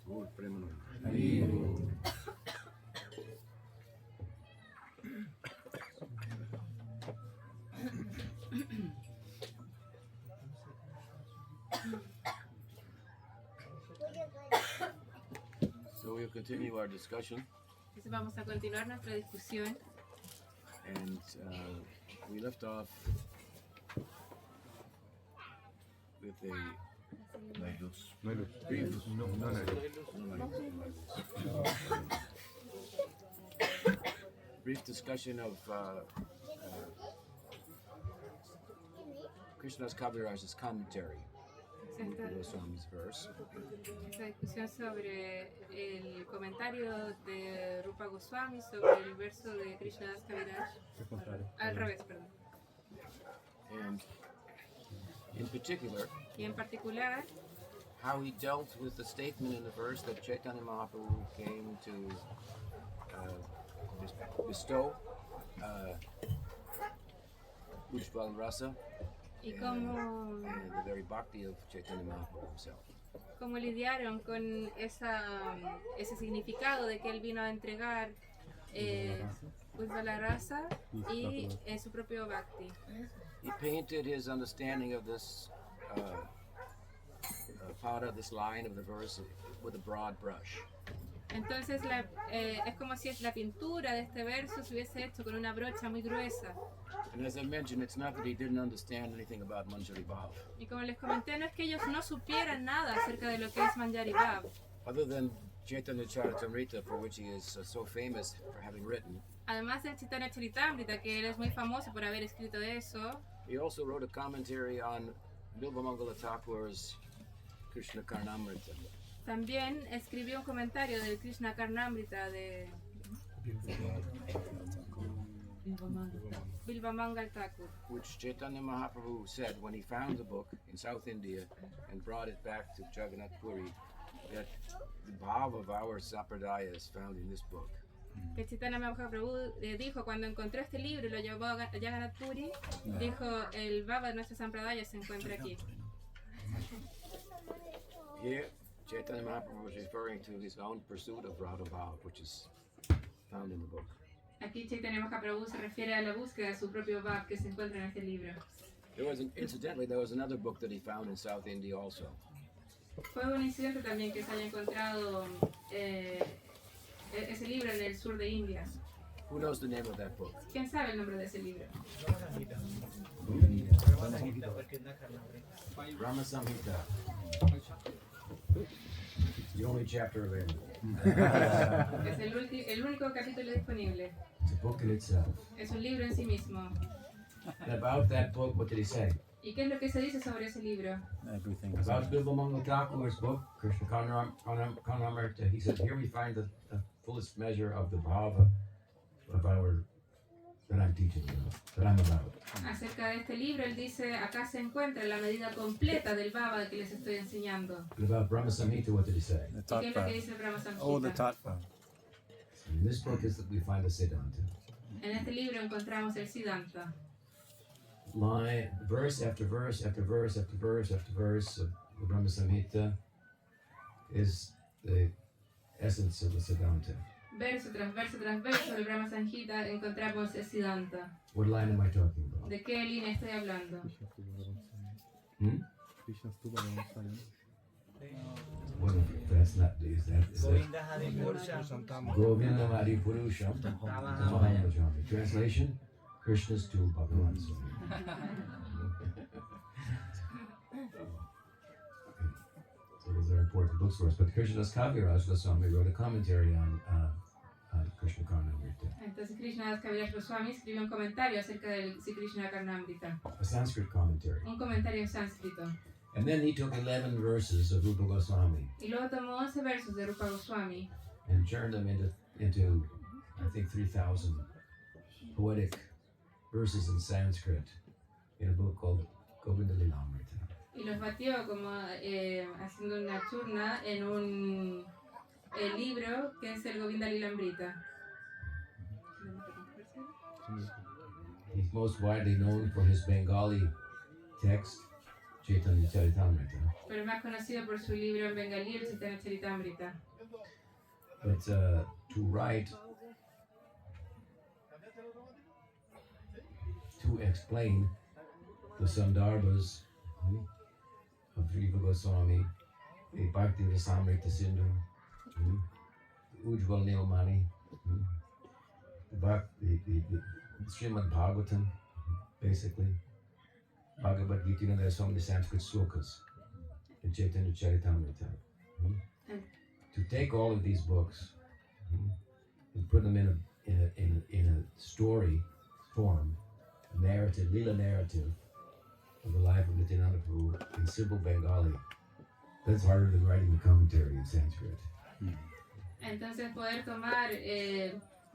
So we'll continue our discussion. Entonces vamos a continuar nuestra discusión. And we left off with a brief discussion of Krishnadas Kaviraj's commentary on Rupa Goswami's verse. Esta discusión sobre el comentario de Rupa Goswami sobre el verso de Krishnadas Kaviraj. Al revés, perdón. And in particular, Y en particular, how he dealt with the statement in the verse that Chaitanya Mahaprabhu came to bestow Ujjval Rasa y and the very bhakti of Chaitanya Mahaprabhu himself. cómo lidiaron con ese significado de que él vino a entregar Ujjvala Rasa y su propio bhakti. He painted his understanding of this part of this line of the verse with a broad brush. Entonces es como si la pintura de este verso se hubiese hecho con una brocha muy gruesa. And as I mentioned, it's not that he didn't understand anything about Manjari Bhav, Y como les comenté, no es que ellos no supieran nada acerca de lo que es Manjari Bhav, other than Chaitanya Charitamrita, for which he is so famous for having written. además del Chaitanya Charitamrita, que él es muy famoso por haber escrito de eso. He also wrote a commentary on Bilvamangala Thakur's Krishna Karnamrita, También escribió un comentario del Krishna Karnamrita de Bilvamangal Thakur, which Chaitanya Mahaprabhu said when he found the book in South India and brought it back to Jagannath Puri, that the bhav of our sampradaya is found in this book. que Chaitanya Mahaprabhu dijo cuando encontró este libro y lo llevó a Jagannath Puri, dijo el bhava de nuestra sampradaya se encuentra aquí. Here, Chaitanya Mahaprabhu was referring to his own pursuit of Radha Bhav, which is found in the book. Aquí Chaitanya Mahaprabhu se refiere a la búsqueda de su propio bhav que se encuentra en este libro. Incidentally, there was another book that he found in South India also. Fue un incidente también que se haya encontrado ese libro en el sur de India. Who knows the name of that book? ¿Quién sabe el nombre de ese libro? Rama Samhita. It's the only chapter available. Es el único capítulo disponible. It's a book in itself. Es un libro en sí mismo. And about that book, what did he say? ¿Y qué es lo que se dice sobre ese libro? About Bilvamangala Thakur's book, Krishna Karnamrita, he said, here we find the fullest measure of the bhava of our, that I'm teaching you, that I'm about. Acerca de este libro, él dice, acá se encuentra la medida completa del bhava que les estoy enseñando. And about Brahma Samhita, what did he say? The ¿Y qué es lo que Tattva. dice el Brahma Samhita? Oh, the Tattva. In this book is that we find the Siddhanta. En este libro encontramos el Siddhanta. Line, verse after verse after verse after verse after verse of the Brahma Samhita is the essence of the Siddhanta. Verso tras verso tras verso del Brahma Samhita encontramos el Siddhanta. What line am I talking about? ¿De qué línea estoy hablando? Hmm? What is it? That's not, is that Govinda Hari Purusham Tamaham. Translation? Krishna's tool Bhagavan Swami. So those are important books for us. But Krishnadas Kaviraj Goswami wrote a commentary on Krishna Karnamrita, Entonces Krishnadas Kaviraj Goswami escribió un comentario acerca del Sri Krishna Karnamrita, a Sanskrit commentary. un comentario en sánscrito. And then he took 11 verses of Rupa Goswami Y luego tomó 11 versos de Rupa Goswami and turned them into I think 3,000 poetic verses in Sanskrit in a book called Govinda Lilamrita. y los batió como haciendo una churna en un libro que es el Govinda Lilamrita. He's most widely known for his Bengali text, Chaitanya Charitamrita. pero es más conocido por su libro en bengalí, el Chaitanya Charitamrita. But to write, to explain the Sandarbhas of Jiva Goswami, the Bhakti Rasamrita Sindhu, Ujjwal Nilmani, the Srimad Bhagavatam, basically. Bhagavad Gita, there are so many Sanskrit slokas in Chaitanya Charitamrita. To take all of these books and put them in a story form, a narrative, lila narrative of the life of Nityananda Prabhu in simple Bengali, that's harder than writing a commentary in Sanskrit. Entonces poder tomar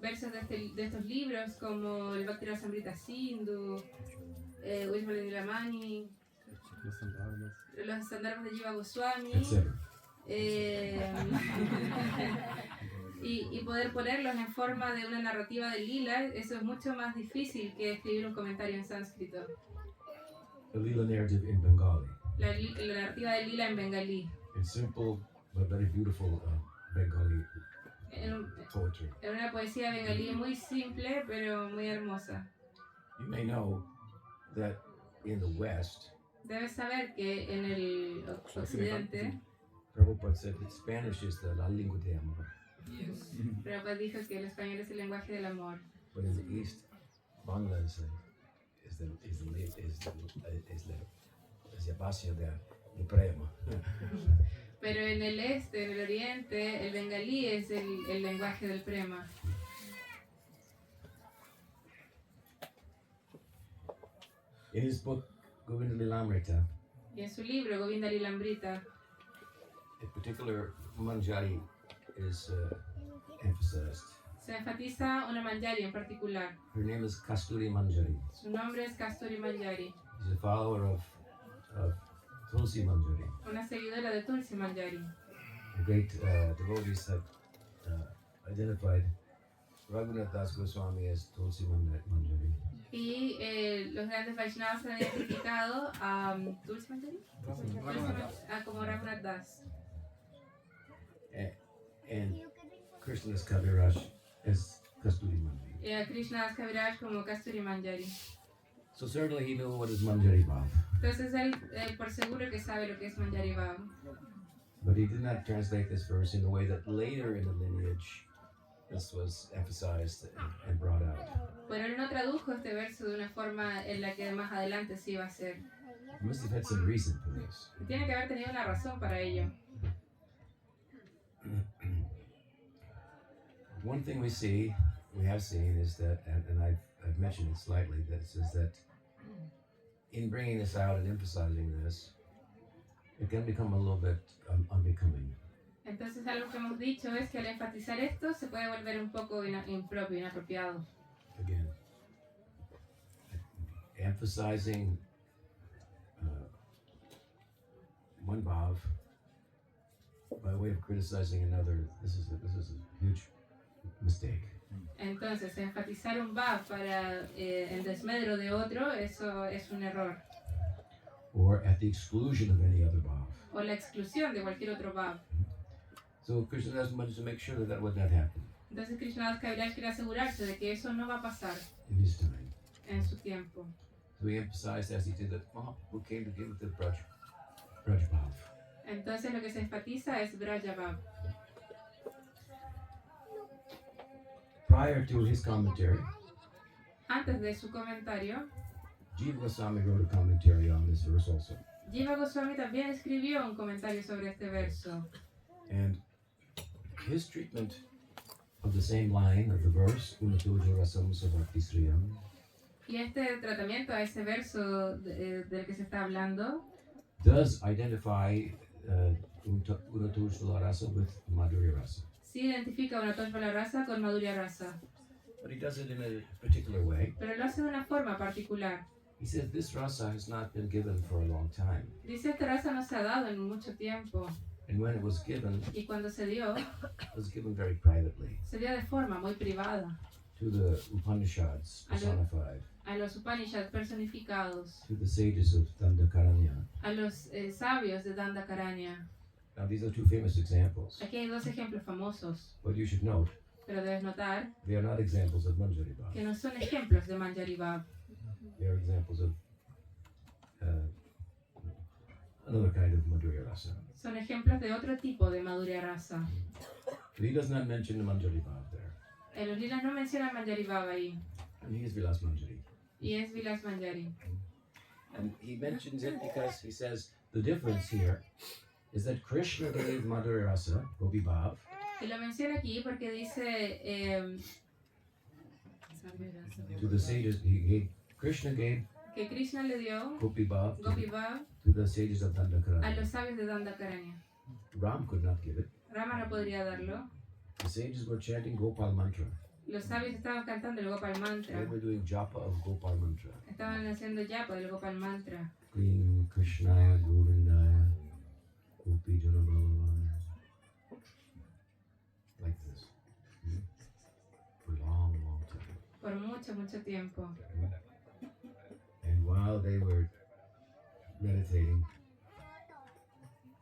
versos de estos libros como el Bhakti Rasamrita Sindhu, Ujjwal Nilmani, los Sandarbhas de Jiva Goswami, Etc. y poder ponerlos en forma de una narrativa del lila, eso es mucho más difícil que escribir un comentario en sánscrito. A lila narrative in Bengali. La narrativa del lila en bengalí. In simple but very beautiful Bengali En poetry. una poesía bengalí muy simple pero muy hermosa. You may know that in the West, Debes saber que en el occidente, Prabhupada said that Spanish is the la lengua de amor. Prabhupada dijo que el español es el lenguaje del amor. But in the East, Bangla is la base de prema. Pero en el este, en el oriente, el bengalí es el lenguaje del prema. In his book Govinda Lilamrita, Y en su libro, Govinda Lilamrita, a particular manjari is emphasized. se enfatiza una manjari en particular. Her name is Kasturi Manjari. Su nombre es Kasturi Manjari, She's a follower of Tulsi Manjari. una seguidora de Tulsi Manjari. The great devotees have identified Raghunath Das Goswami as Tulsi Manjari. Y los grandes Vaishnavas han identificado a Tulsi Manjari como Raghunath Das. And Krishnadas Kaviraj as Kasturi Manjari. Y a Krishna Das Kaviraj como Kasturi Manjari. So certainly he knew what is Manjari Bhav, Entonces él por seguro que sabe lo que es Manjari Bhav. but he did not translate this verse in the way that later in the lineage this was emphasized and brought out. Pero él no tradujo este verso de una forma en la que más adelante se iba a hacer. He must have had some reason for this. Y tiene que haber tenido una razón para ello. One thing we have seen is that, and I've mentioned it slightly, that it says that in bringing this out and emphasizing this, it can become a little bit unbecoming. Entonces algo que hemos dicho es que al enfatizar esto se puede volver un poco impropio, inapropiado. Again, emphasizing one bhav by way of criticizing another, this is a huge mistake. Entonces, enfatizar un bhav para el desmedro de otro, eso es un error. Or at the exclusion of any other bhav. O la exclusión de cualquier otro bhav. So Krishna has wanted to make sure that would not happen Entonces Krishna Das Kaviraj quiere asegurarse de que eso no va a pasar in his time. en su tiempo. So he emphasized, as he did, that Mahaprabhu came to give it the Braj Bhav. Entonces lo que se enfatiza es Braja Bhav. Prior to his commentary, Antes de su comentario, Jiva Goswami wrote a commentary on this verse also. Jiva Goswami también escribió un comentario sobre este verso. And his treatment of the same line of the verse, Unatuja Rasam Sabhakti Sriyam, Y este tratamiento a ese verso del que se está hablando does identify Unatuja Rasa with Madhurya Rasa. sí identifica una Toshvala Rasa con Madhurya Rasa, But he does it in a particular way. pero lo hace de una forma particular. He says this rasa has not been given for a long time. Dice, esta raza no se ha dado en mucho tiempo, And when it was given, y cuando se dio very privately de forma muy privada to the Upanishads personified. a los Upanishads personificados, to the sages of Dandakaranya. a los sabios de Dandakaranya. Now, these are two famous examples, Aquí hay dos ejemplos famosos, but you should note pero debes notar they are not examples of Manjari Bhav. que no son ejemplos de Manjari Bhav, They are examples of another kind of Madhurya Rasa. son ejemplos de otro tipo de Madhurya Rasa. But he does not mention the Manjari Bhav there. En los lilas no mencionan Manjari Bhav ahí, And he is Vilas Manjari. y es Vilas Manjari. And he mentions it because he says the difference here is that Krishna gave Madhurya Rasa, Gopi Bhav, Y lo menciona aquí porque dice to the sages. Krishna gave que Krishna le dio Gopi Bhav Gopi Bhav to the sages of a Dandakaranya. los sabios de Dandakaranya. Ram could not give it. Rama no podría darlo. The sages were chanting Gopal mantra. Los sabios estaban cantando el Gopal They Mantra. were doing japa of Gopal mantra. Estaban haciendo yapa del Gopal Mantra. Clean Krishnaya Govindaya Gopi Janabalavan. Like this. For a long, long time. Por mucho tiempo. And while they were meditating,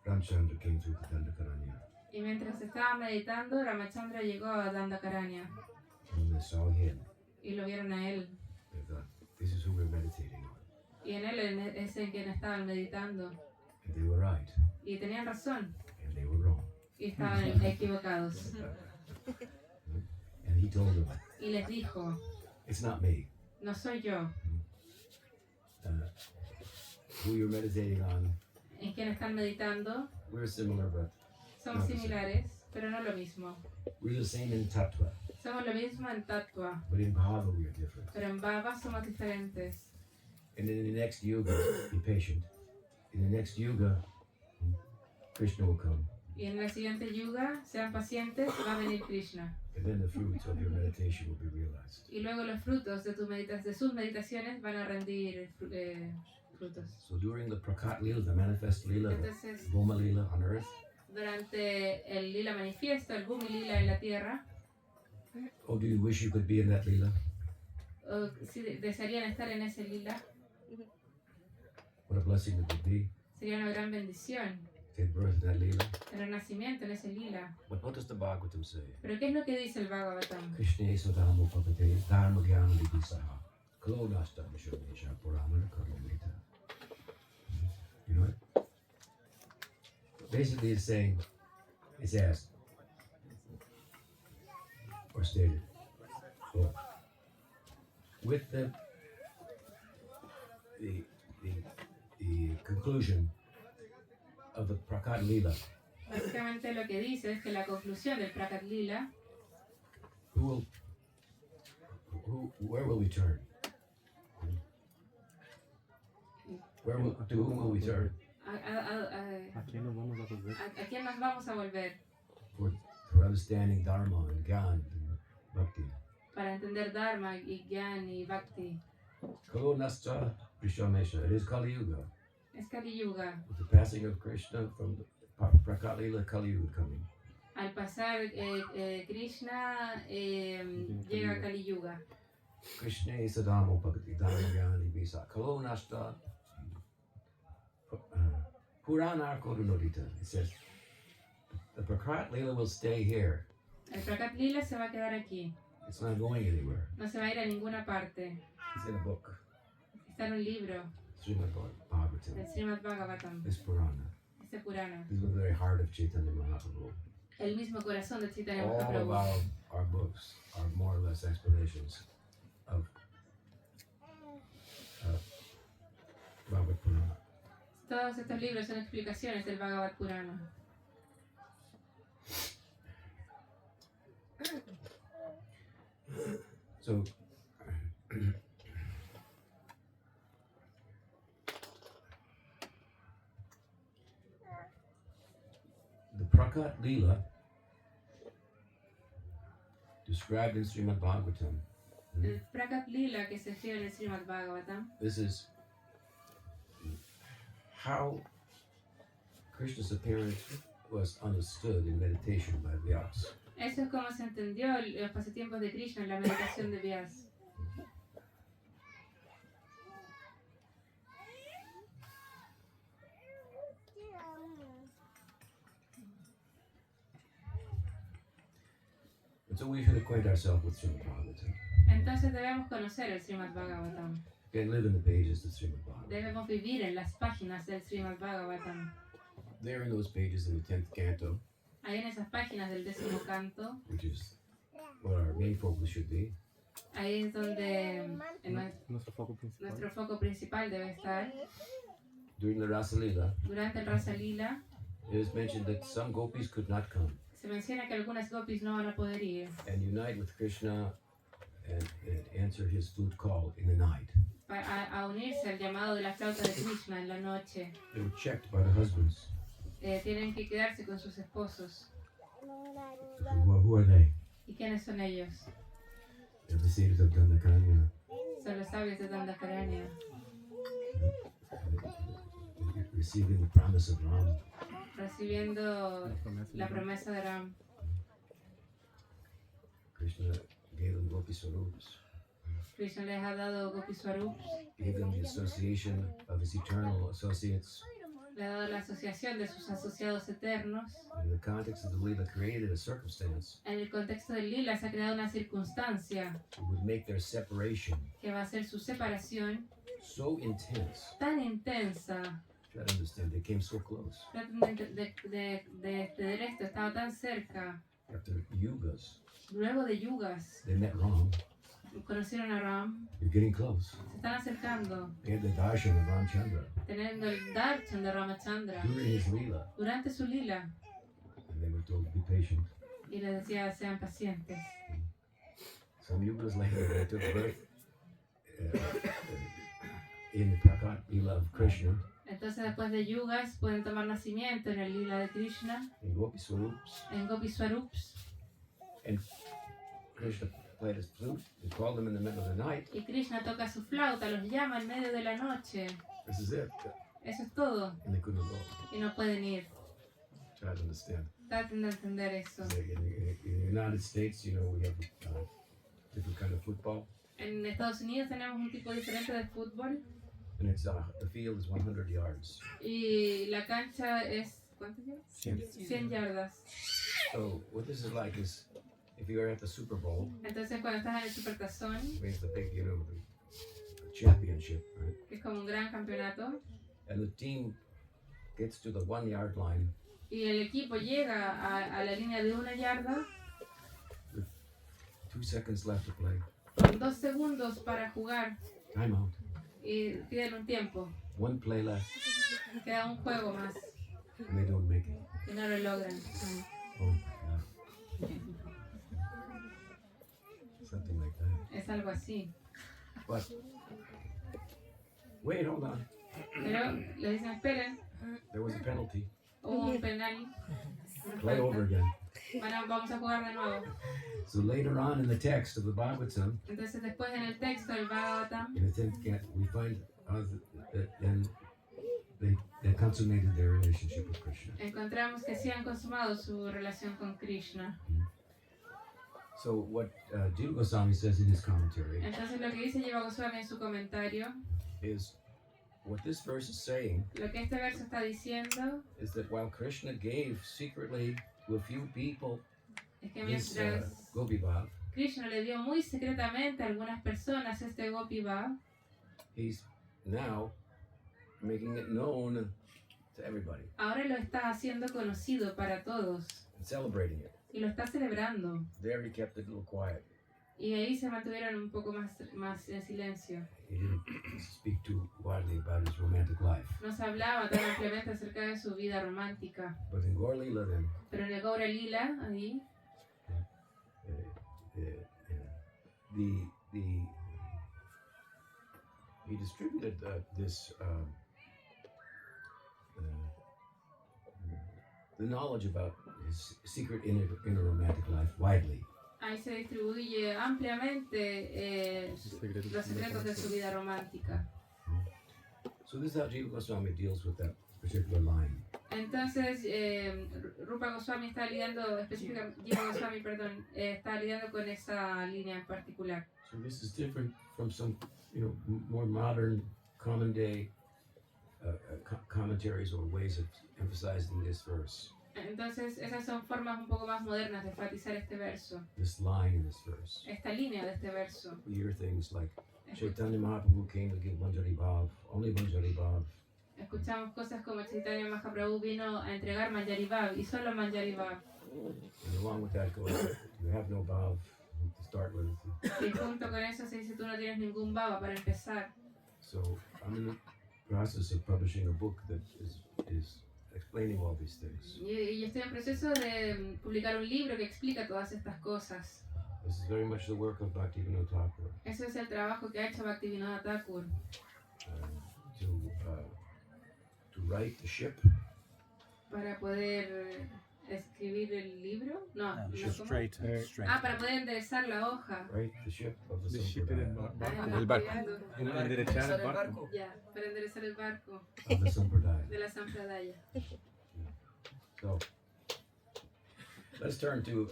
Ramchandra came through the Dandakaranya. Y mientras estaban meditando, Ramachandra llegó a Dandakaranya. And they saw him. Y lo vieron a él. They thought, this is who we're meditating on. Y en él es en quien estaban meditando. And they were right. Y tenían razón. And they were wrong. Y estaban equivocados. And he told them, Y les dijo, it's not me. no soy yo. Who you're meditating on, En quien están meditando, we're similar, but somos similares, pero no lo mismo. we're the same in tattva. Somos lo mismo en Tattva, But in bhava we are different. pero en Bhava somos diferentes. And in the next yuga, be patient. In the next yuga, Krishna will come. Y en la siguiente yuga, sean pacientes, va a venir Krishna. And then the fruits of your meditation will be realized. Y luego los frutos de, de sus meditaciones van a rendir frutos. So during the Prakat Lila, the manifest Lila, the Entonces, Goma Lila on earth, durante el lila manifiesto, el Bhumi Lila en la tierra, oh, do you wish you could be in that Lila? o si desearían estar en ese lila, What a blessing it would be. sería una gran bendición Take birth in that Lila. tener nacimiento en ese lila. But what does the Bhagavatam say? Pero ¿qué es lo que dice el Bhagavatam? Krishna Sodamo Papate, Dharma Gyana Lipisaha, Kalonasta Mishonisha, Puramana Karmamita. You know it? Basically, it's saying, it's asked, or stated, so, with the conclusion of the Prakat Lila, Básicamente lo que dice es que la conclusión del Prakat Lila, where will we turn? To whom will we turn? ¿A quién nos vamos a volver? ¿A quién nos vamos a volver For understanding Dharma and Gyan and Bhakti. para entender Dharma y Gyan y Bhakti? Kalo Nasta Prishamesha. It is Kali Yuga. Es Kali Yuga. With the passing of Krishna from the Prakat Lila, Kali Yuga coming. Al pasar Krishna llega a Kali Yuga. Krishna is Sadamo Bhakti, Dharma Gyani Bisa. Kalo Nasta Purana Kodunodita. It says the Prakat Lila will stay here. El Prakat Lila se va a quedar aquí. It's not going anywhere. No se va a ir a ninguna parte. It's in a book. Está en un libro Srimad Bhagavatam. del Srimad Bhagavatam, This Purana. este Purana. This is the very heart of Chaitanya Mahaprabhu. El mismo corazón de Chaitanya All of Mahaprabhu. our books are more or less explanations of Bhagavad Purana. Todos estos libros son explicaciones del Bhagavad Purana. So, the Prakat Lila described in Srimad Bhagavatam, El Prakat Lila que se escribe en el Srimad Bhagavatam, this is how Krishna's appearance was understood in meditation by Vyas. eso es como se entendió los pasatiempos de Krishna en la meditación de Vyas. And so we should acquaint ourselves with Srimad Bhagavatam Entonces debemos conocer el Srimad Bhagavatam. and live in the pages of Srimad Bhagavatam. Debemos vivir en las páginas del Srimad Bhagavatam. There in those pages in the 10th canto, Ahí en esas páginas del 10º canto, which is what our main focus should be, ahí es donde Nuestro foco principal. nuestro foco principal debe estar. during the Rasa Lila, Durante el Rasa Lila it is mentioned that some gopis could not come se menciona que algunas gopis no van a poder ir and unite with Krishna and answer his flute call in the night. a unirse al llamado de la flauta de Krishna en la noche. They were checked by the husbands. Tienen que quedarse con sus esposos. Who are they? ¿Y quiénes son ellos? They're the sages of Dandakanya, Son los sabios de Dandakaranya, receiving the promise of Ram. recibiendo la promesa de Ram. Krishna gave them Gopi Swarups, Krishna les ha dado Gopi Swarups, gave them the association of his eternal associates. le ha dado la asociación de sus asociados eternos. In the context of the Lila, created a circumstance En el contexto del Lila se ha creado una circunstancia that would make their separation que va a ser su separación so intense. tan intensa. Try to understand, they came so close. Traten de entender esto, estaba tan cerca. After yugas, Luego de yugas, they met Ram. conocieron a Ram, You're getting close. se están acercando, They had the darshan of Ramchandra teniendo el darshan de Ramachandra during his Lila. durante su lila, And they were told, be patient. y les decía, sean pacientes. Some yugas later, they took birth in the Prakat Lila of Krishna, Entonces después de yugas pueden tomar nacimiento en el lila de Krishna, in Gopi Swarups. en Gopi Swarups, Krishna played his flute and called them in the middle of the night. y Krishna toca su flauta, los llama en medio de la noche. This is it. Eso es todo, And they couldn't go. y no pueden ir. Try to understand. Traten de entender eso. In the United States, you know, we have different kind of football. En Estados Unidos tenemos un tipo diferente de fútbol, And it's the field is 100 yards. y la cancha es, ¿cuántas yardas? 100 yardas. So what this is like is, if you are at the Super Bowl, Entonces cuando estás en el Supertazón, we have the big, you know, the championship, right? que es como un gran campeonato, And the team gets to the 1 yard line y el equipo llega a la línea de 1 yarda 2 seconds left to play. con 2 segundos para jugar Timeout. y piden un tiempo. 1 play left, Queda un juego más and they don't make it. y no lo logran. Oh my God. Something like that. Es algo así. But wait, hold on. Pero le dicen, esperen, There was a penalty. hubo un penal. una Play falta. over again. Vamos a jugar de nuevo. So later on in the text of the Bhagavatam, Entonces después en el texto del Bhagavatam, in the 10th canto, we find that then they consummated their relationship with Krishna. encontramos que sí han consumado su relación con Krishna. So what Jiva Goswami says in his commentary Entonces lo que dice Jiva Goswami en su comentario, is, what this verse is saying lo que este verso está diciendo is that while Krishna gave secretly to a few people es que this mientras Gopi Bhav, Krishna le dio muy secretamente a algunas personas este Gopi Bhav, he's now making it known to everybody ahora lo está haciendo conocido para todos and celebrating it. y lo está celebrando. There he kept it a little quiet. Y ahí se mantuvieron un poco más en silencio. He didn't speak too widely about his romantic life. No se hablaba tan ampliamente acerca de su vida romántica. But in Gaur Lila then, Pero en el Gaura Lila, ahí, he distributed this the knowledge about his secret inner romantic life widely. ahí se distribuye ampliamente los secretos de su vida romántica. So this is how Jiva Goswami deals with that particular line. Entonces, Rupa Goswami está lidiando, específicamente, Jiva Goswami, perdón, está lidiando con esa línea en particular. So this is different from some, more modern, common day commentaries or ways of emphasizing this verse. Entonces, esas son formas un poco más modernas de enfatizar este verso, This line in this verse. esta línea de este verso. We hear things like Chaitanya Mahaprabhu came to give Manjari Bhav, only Manjari Bhav. Escuchamos cosas como Chaitanya Mahaprabhu vino a entregar Manjari Bhav y solo Manjari Bhav. And along with that goes, you have no Bhav to start with. Y junto con eso se dice tú no tienes ningún bhava para empezar. So I'm in the process of publishing a book that is explaining all these things. Y yo estoy en proceso de publicar un libro que explica todas estas cosas. This is very much the work of Bhaktivinoda Thakur. Eso es el trabajo que ha hecho Bhaktivinoda Thakur. To write the ship, Para poder escribir el libro. No, no, ¿cómo? Straight. Para poder enderezar la hoja. write the ship of the The ship in Sampradaya. the El barco. enderechar el barco. Ya, para enderezar el barco Of the Sampradaya. de la Sampradaya. So let's turn to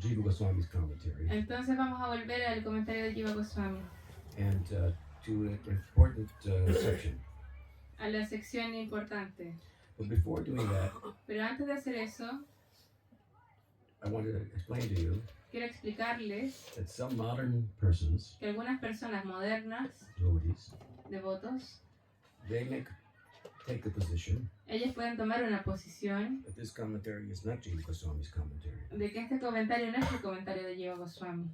Jiva Goswami's commentary Entonces vamos a volver al comentario de Jiva Goswami, and to an important section. a la sección importante. But before doing that, Pero antes de hacer eso, I want to explain to you quiero explicarles that some modern persons, que algunas personas modernas, devotees, devotos, they take the position ellos pueden tomar una posición that this commentary is not Jiva Goswami's commentary. de que este comentario no es el comentario de Jiva Goswami.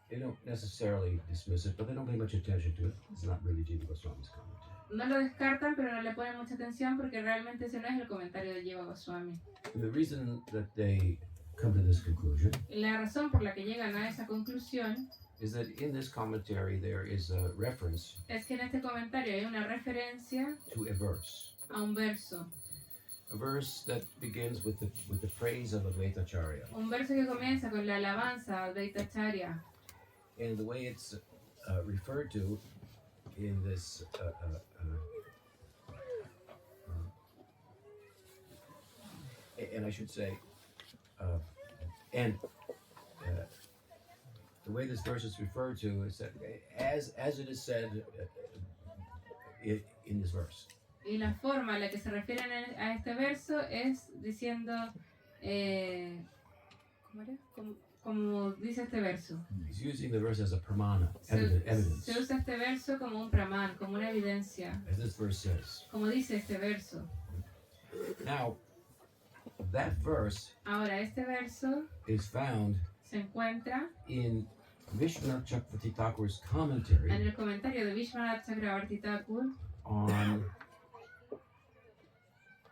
They don't necessarily dismiss it, but they don't pay much attention to it. It's not really Jiva Goswami's commentary. No lo descartan, pero no le ponen mucha atención porque realmente ese no es el comentario de Jiva Goswami. And the reason that they come to this conclusion Y la razón por la que llegan a esa conclusión is that in this commentary there is a reference es que en este comentario hay una referencia to a verse. a un verso. A verse that begins with the praise of Advaita Acharya. Un verso que comienza con la alabanza a Advaita Acharya. And the way it's referred to in this and I should say the way this verse is referred to is that as it is said in this verse. Y la forma en la que se refieren a este verso es diciendo, ¿cómo era? Como dice este verso. He's using the verse as a pramana, Se evidence, usa este verso como un pramán, como una evidencia, as this verse says. como dice este verso. Now, that verse Ahora, este verso is found se encuentra in Vishwanath Chakravarti Thakur's en commentary el comentario de Vishwanath Chakravarti Thakur on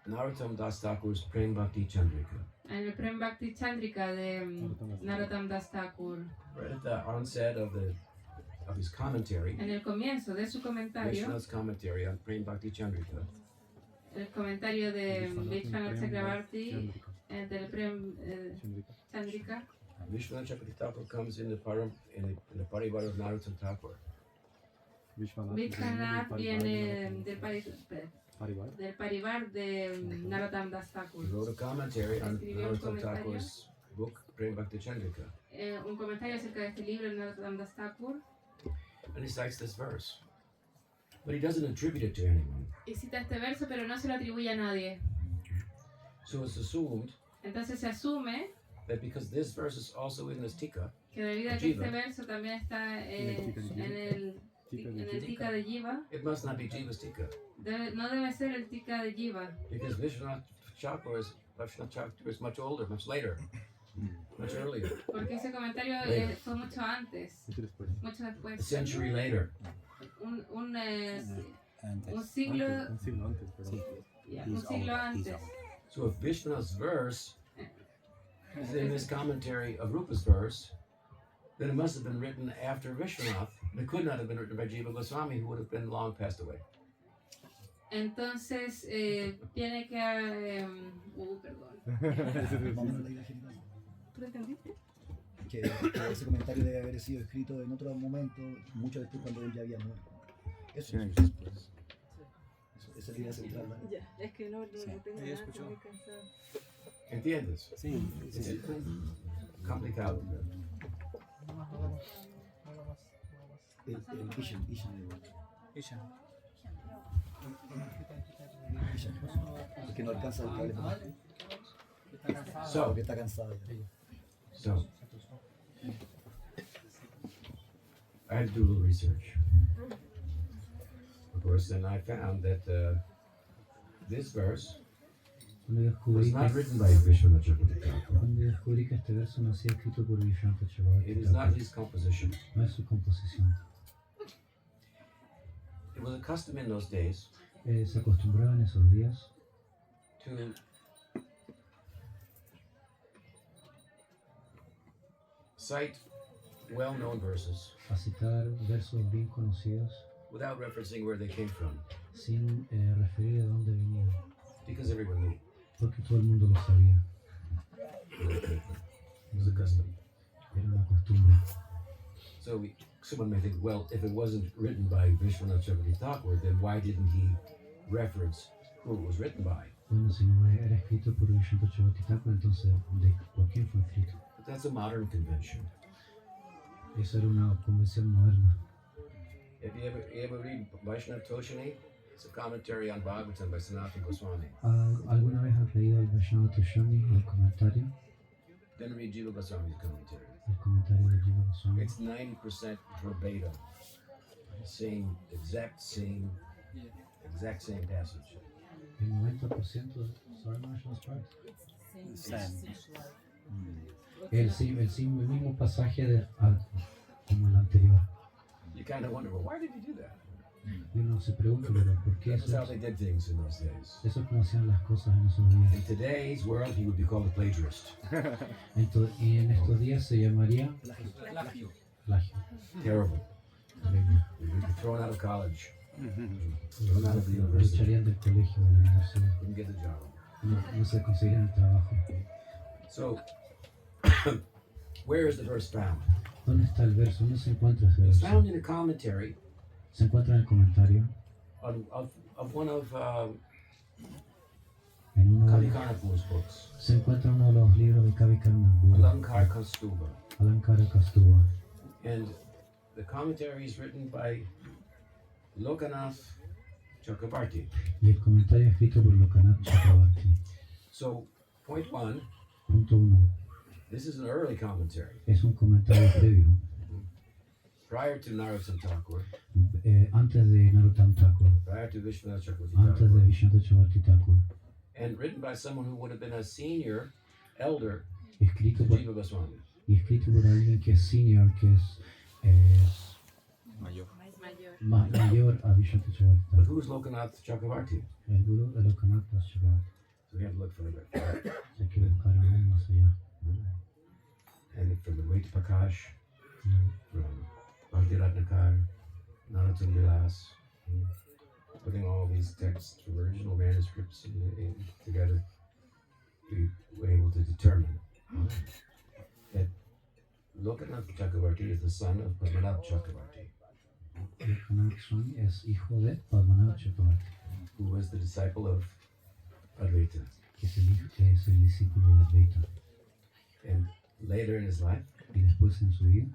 Narottam Das Thakur's Prem Bhakti Chandrika. en el Prem Bhakti Chandrika de Narottam Das Thakur. Right at the onset of his commentary, En el comienzo de su comentario, Vishwanath's commentary on Prem Bhakti Chandrika, el comentario de Vishwanath Chakravarti del Prem Chandrika, Vishwanath Chakravarti Thakur comes in the parivar of Narottam Thakur. Vishwanath viene del parivar de Narottam Das Thakur. He wrote a commentary on Escribió un Narottam comentario. Thakur's book Prem Bhakti Chandrika, Un comentario acerca de este libro de Narottam Das Thakur and he cites this verse, but he doesn't attribute it to anyone. y cita este verso, pero no se lo atribuye a nadie. So it's assumed Entonces se asume that because this verse is also in this tika, que debido a que este verso también está en el tika de Jiva, it must not be Jiva's tika, no debe ser el tika de Jiva, because Vishwanath Thakur is much older, much later, much earlier, porque ese comentario fue mucho antes, mucho a después, century later. un Antes. siglo, Un siglo antes, pero un siglo antes. So if Vishwanath's verse is in this commentary of Rupa's verse, then it must have been written after Vishwanath. It could not have been written by Jiva Goswami, who would have been long passed away. Entonces tiene que perdón. ¿Tú lo entendiste? Que ese comentario debe haber sido escrito en otro momento, mucho después cuando él ya había muerto. Eso, esa es la idea central, ¿no? Ya, es que no tengo ¿Ella nada, escuchó? estoy muy cansada. ¿Entiendes? Sí, It's complicado. El Ishan, Ella. porque no alcanza el cable más. So, Porque está cansado ya. so, I had to do a little research, of course, and I found that this verse Cuando was descubrí not que, written by Vishwanath Chakravarti. cuando descubrí que este verso no ha sido escrito por Vishwanath Chakravarti, It is not his composition. no es su composición. It was a custom in those days Se acostumbraba en esos días to cite well-known verses a citar versos bien conocidos without referencing where they came from, sin referir a dónde venían, because everyone knew. porque todo el mundo lo sabía. It was a custom. Era una costumbre. So someone may think, well, if it wasn't written by Vishwanath Chakravarti Thakur, then why didn't he reference who it was written by? Bueno, si no era escrito por Vishwanath Chakravarti Thakur, entonces, ¿por quién fue escrito? But that's a modern convention. Eso era una convención moderna. If you ever read Vaishnav Toshini, it's a commentary on Bhagavatam by Sanatana Goswami. ¿Alguna vez has leído el Vaishnava Toshani, el comentario? Then read Jiva Goswami's commentary. El comentario de Jiva Goswami. It's 90% verbatim. Exact same passage. El 90% sorry, Marshall's part. El mismo pasaje como el anterior. You kind of wonder, well, why did he do that? Y uno se pregunta, pero ¿por qué That's eso? how they did things in those days. Eso es como hacían las cosas en esos días. In today's world, he would be called a plagiarist. Y en estos días se llamaría Plagio. plagio. Terrible. Terrible. He would be thrown out of college. Lo Thrown out of the university. echarían del colegio, de la universidad. Couldn't get the job. No se conseguirían el trabajo. So, where is the verse found? ¿Dónde está el verso? ¿Dónde se encuentra ese It's verso? found in a commentary Se encuentra en el comentario of one of en uno de, Kavi Karnapur's books, se encuentra uno de los libros de Kavi Karnapur, Alankar Kastuba. Alankara Kastuba. And the commentary is written by Lokanath Chakravarti. Y el comentario escrito por Lokanath Chakravarti. So, point one, Punto 1. this is an early commentary. Es un comentario previo, Prior to Narottam Thakur, antes de Narottam Thakur, prior to Vishwanath Chakravarti antes de Thakur, Vishwanath Chakravarti Thakur. and written by someone who would have been a senior elder Escrito to por, Jiva Goswami. y escrito por alguien que es senior, que es Mayor. mayor a Vishwanath Chakravarti But Thakur. who's Lokanath Chakravarti? El guru de Lokanath Chakravarti. So we have to look further. Hay que buscar aún más allá. And from the way to Prakash, from Bhakti Ratnakar, Narottam Vilas, putting all these texts from original manuscripts together, we were able to determine that Lokanath Chakravarti is the son of Padmanath Chakravarti, Lokanath Swami es hijo de Padmanath Chakravarti, who was the disciple of Advaita. que es el discípulo de Advaita. And later in his life, Y después en su vida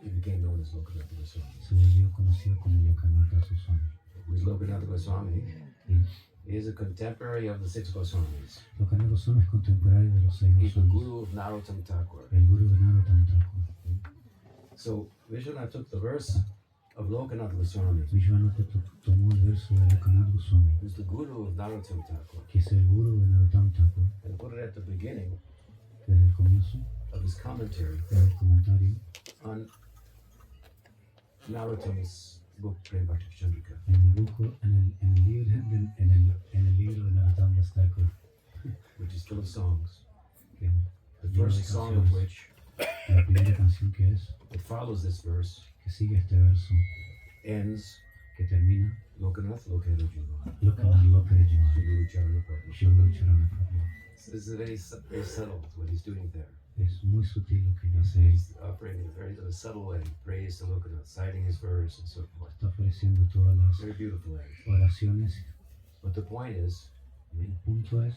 he became known as Lokanath Goswami. se volvió conocido como Lokanath Swami. Who is Lokanath Goswami? Y He is a contemporary of the six Goswamis. Lokanath Swami es contemporáneo de los 6 He's the Goswamis, guru of Narottam Thakur. el guru de Narottam Thakur. So Vishwanath took the verse of Lokanath Goswami, Vishwanath tomó el verso de Lokanath Goswami, who's the guru of Narottam Thakur, que es el guru de Narottam Thakur, and put it at the beginning desde el comienzo of his commentary del comentario on Narottam's book Prem Bhakti Chandrika. en el libro de Narottam Das Thakur, Which is full of songs. que The first song of which, la primera canción que es, that follows this verse, que sigue este verso, ends que termina Lokanath Lokera Jiva. Lokanath Lokere Jiva, Shri Charana Prabhu. Shivlu Charana Prabhu. So this is very subtle what he's doing there. Es muy sutil lo que él hace ahí. He's operating in a very subtle way, praise to Lokanath, citing his verse and so forth. Está ofreciendo todas las Very beautiful way. oraciones. But the point is, El punto es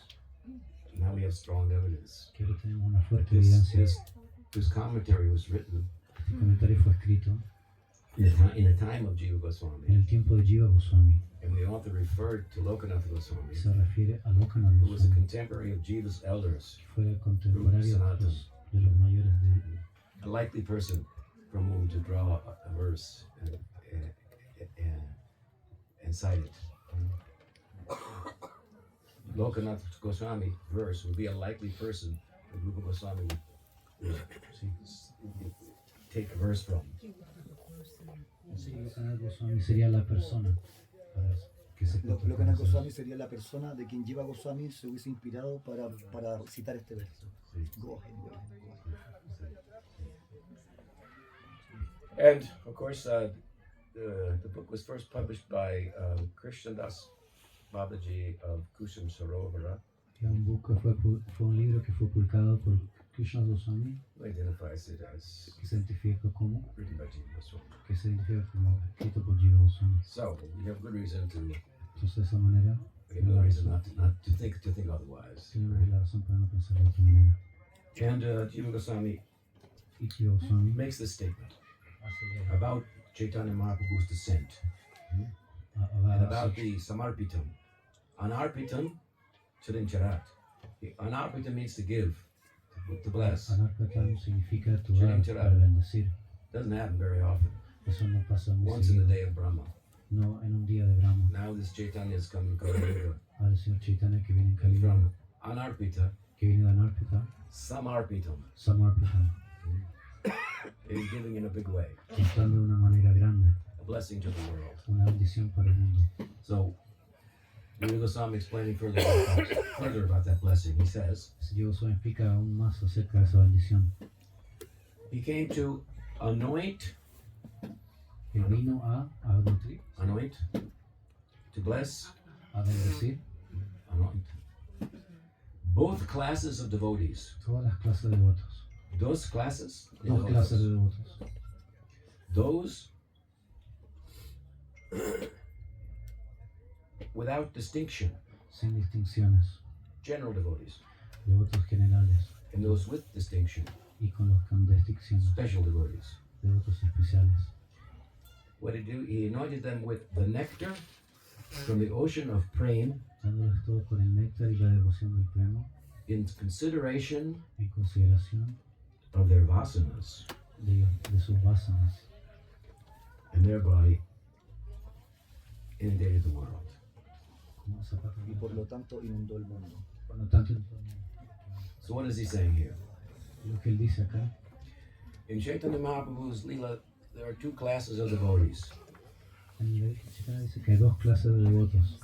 now we have strong evidence. que ahora tenemos una fuerte This, evidencia. this commentary was written Este comentario fue escrito in the time of Jiva en Goswami. el tiempo de Jiva Goswami. And the author referred to Lokanath Goswami, Se refiere a Lokanath who was a Goswami, contemporary of Jiva's elders, que fue contemporáneo Sanatan. de los mayores de a likely person from whom to draw a verse and cite it. Lokanath Goswami verse would be a likely person that Rupa Goswami would take a verse from. Sí, Lokanath Goswami sería la persona para que se pueda Lokanath conocer. Goswami sería la persona de quien Jiva Goswami se hubiese inspirado para citar este verso. Go ahead, go ahead, go ahead. And of course, the book was first published by Krishnadas Babaji of Kusum Sarovara, Fue un libro que fue publicado por Krishna Goswami, who identifies it as que se identifica como written by Jiva Goswami. escrito por Jiva Goswami. So we have good reason to Entonces de esa manera not to think otherwise. tenemos la razón para no pensar de otra manera. And Jiva Goswami Y Jiva Goswami makes this statement hace about Chaitanya Mahaprabhu's descent and about the Samarpitam. Anarpitam Charincharat. Anarpitam means to give, to bless. Anarpatam significa Charan actuar charan. para bendecir. Doesn't happen very often. Eso no pasa muy Once in the seguido. day of Brahma. No en un día de Brahma. Now this Chaitanya is coming Kali Al Señor Chaitanya que viene en and Kali Yuga, from Anarpita, que viene de Anarpita, Samarpitam. Samarpitam, It is giving in a big way, dando de una manera grande, a blessing to the world. una bendición para el mundo. So, Jiva Goswami explaining further about that blessing, he says, Jiva Goswami explica aún más acerca de esa bendición. he came to anoint, Él vino a anoint, to bless, a bendecir anoint, both classes of devotees. todas las clases de devotos. Dos classes? Dos clases de devotos. Those without distinction, Sin distinciones. general devotees, Devotos generales. and those with distinction, Y con los con distinción. special devotees. Devotos especiales. What did he do? He anointed them with the nectar from the ocean of prema Dándoles todo con el néctar y la devoción del pleno. in consideration En consideración of their vasanas, de sus vasanas. and thereby inundated the world. Como zapatos. Y por lo tanto inundó el mundo. Por lo tanto, So what is he saying here? lo que él dice acá, In Chaitanya Mahaprabhu's Leela, there are two classes of devotees. en la Chaitanya dice que hay dos clases de devotos.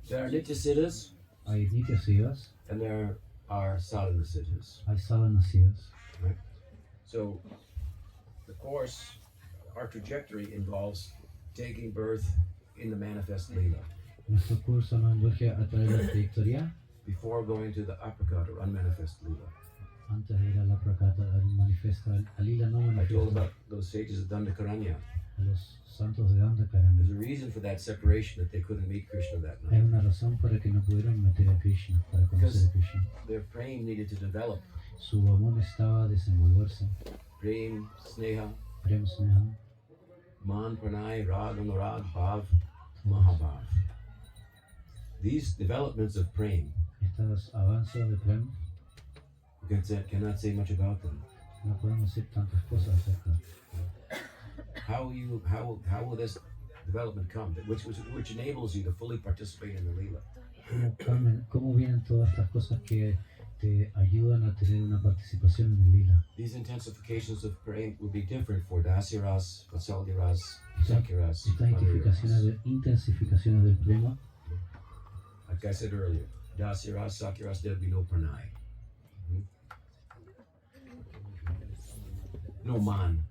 There are Nityasiddhas Hay Nityasiddhas, and there are Sadhanasiddhas. hay Sadhanasiddhas. So the course, our trajectory involves taking birth in the manifest Leela Nuestro curso nos induce a través de la trayectoria before going to the aprakat or unmanifest Leela. antes de ir a la prakata, al manifiesto, al lila no I told manifiesto, about those sages of Dandakaranya. a los santos de Dandakaranya. There's a reason for that separation that they couldn't meet Krishna that Hay night. una razón para que no pudieron meter a Krishna, para conocer a Krishna. Their praying needed to develop. Su amor necesitaba desenvolverse. Prem, Sneha, Prem Sneha, Man, Pranay, Rag, Anurag, Bhav, Mahabhav. These developments of prem, estos avances de Prem, cannot say much about them. no podemos decir tantas cosas acerca. How will this development come? Which enables you to fully participate in the Leela. ¿Cómo vienen todas estas cosas que te ayudan a tener una participación en el lila? These intensifications of prem would be different for Dasiras, Vatsalyaras, Sakiras, Estas intensificaciones del prema, like I said earlier, Dasiras, Sakiras, there'd be no pranay. No man.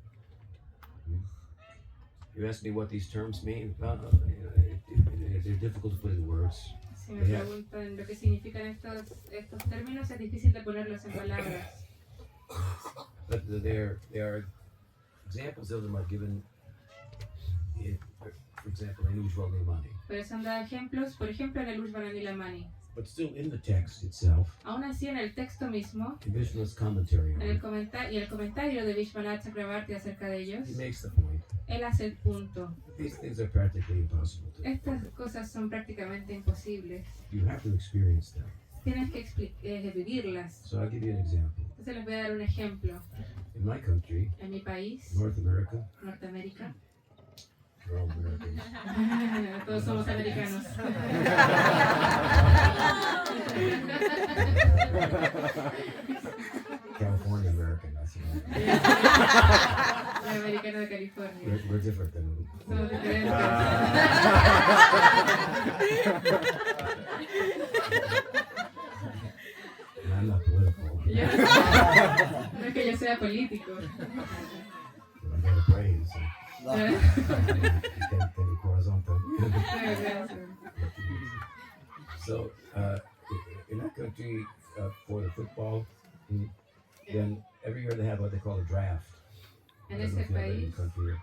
You ask me what these terms mean? They're difficult to put into words. Si me preguntan lo que significan estos términos, es difícil de ponerlos en palabras. But there are examples of them are given, for example, in Ujjwal Nirmani. Pero se han dado ejemplos, por ejemplo, en el Ujjvala Nilamani. But still in the text itself, Aún así, en el texto mismo, in Vishnu's commentary on en it, el comentario de Vishwanath Chakravarti acerca de ellos, he makes the point. él hace el punto. These things are practically impossible to do. Estas cosas son prácticamente imposibles. You have to experience them. Tienes que vivirlas. So I'll give you an example. Entonces les voy a dar un ejemplo. In my country, En mi país, North America, Norteamérica, we're all Americans. todos somos americanos. California American, that's what Soy americano de California. we're different than Somos diferentes. and I'm not political. Yo no es que yo sea político. But I gotta praise. Tengo corazón también. So, in our country, for the football, then every year they have what they call a draft. En I don't know ese if you have it in país, your country.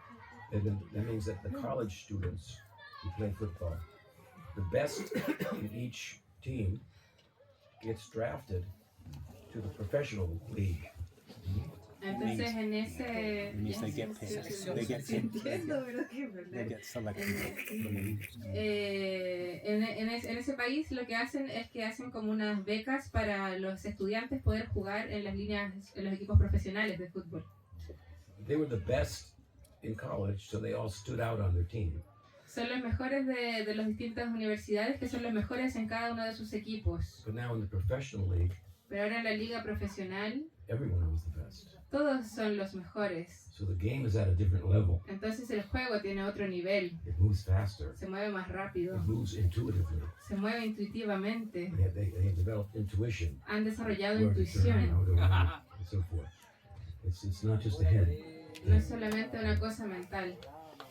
And then that means that the college students who play football, the best in each team gets drafted to the professional league. entonces en ese... It means they get paid. They get Sí, paid. entiendo, pero que es They verdad. get selected. En ese país lo que hacen es que hacen como unas becas para los estudiantes poder jugar en las líneas, en los equipos profesionales de fútbol. They were the best in college, so they all stood out on their team. Son los mejores de las distintas universidades que son los mejores en cada uno de sus equipos. But now in the professional league, Pero ahora en la liga profesional everyone was the best. todos son los mejores. So the game is at a different level. Entonces el juego tiene otro nivel. It moves faster. Se mueve más rápido. It moves intuitively. Se mueve intuitivamente. They have developed intuition. Han desarrollado Where to turn, intuición. how to run, and so forth. It's not just the head. No es solamente una cosa mental.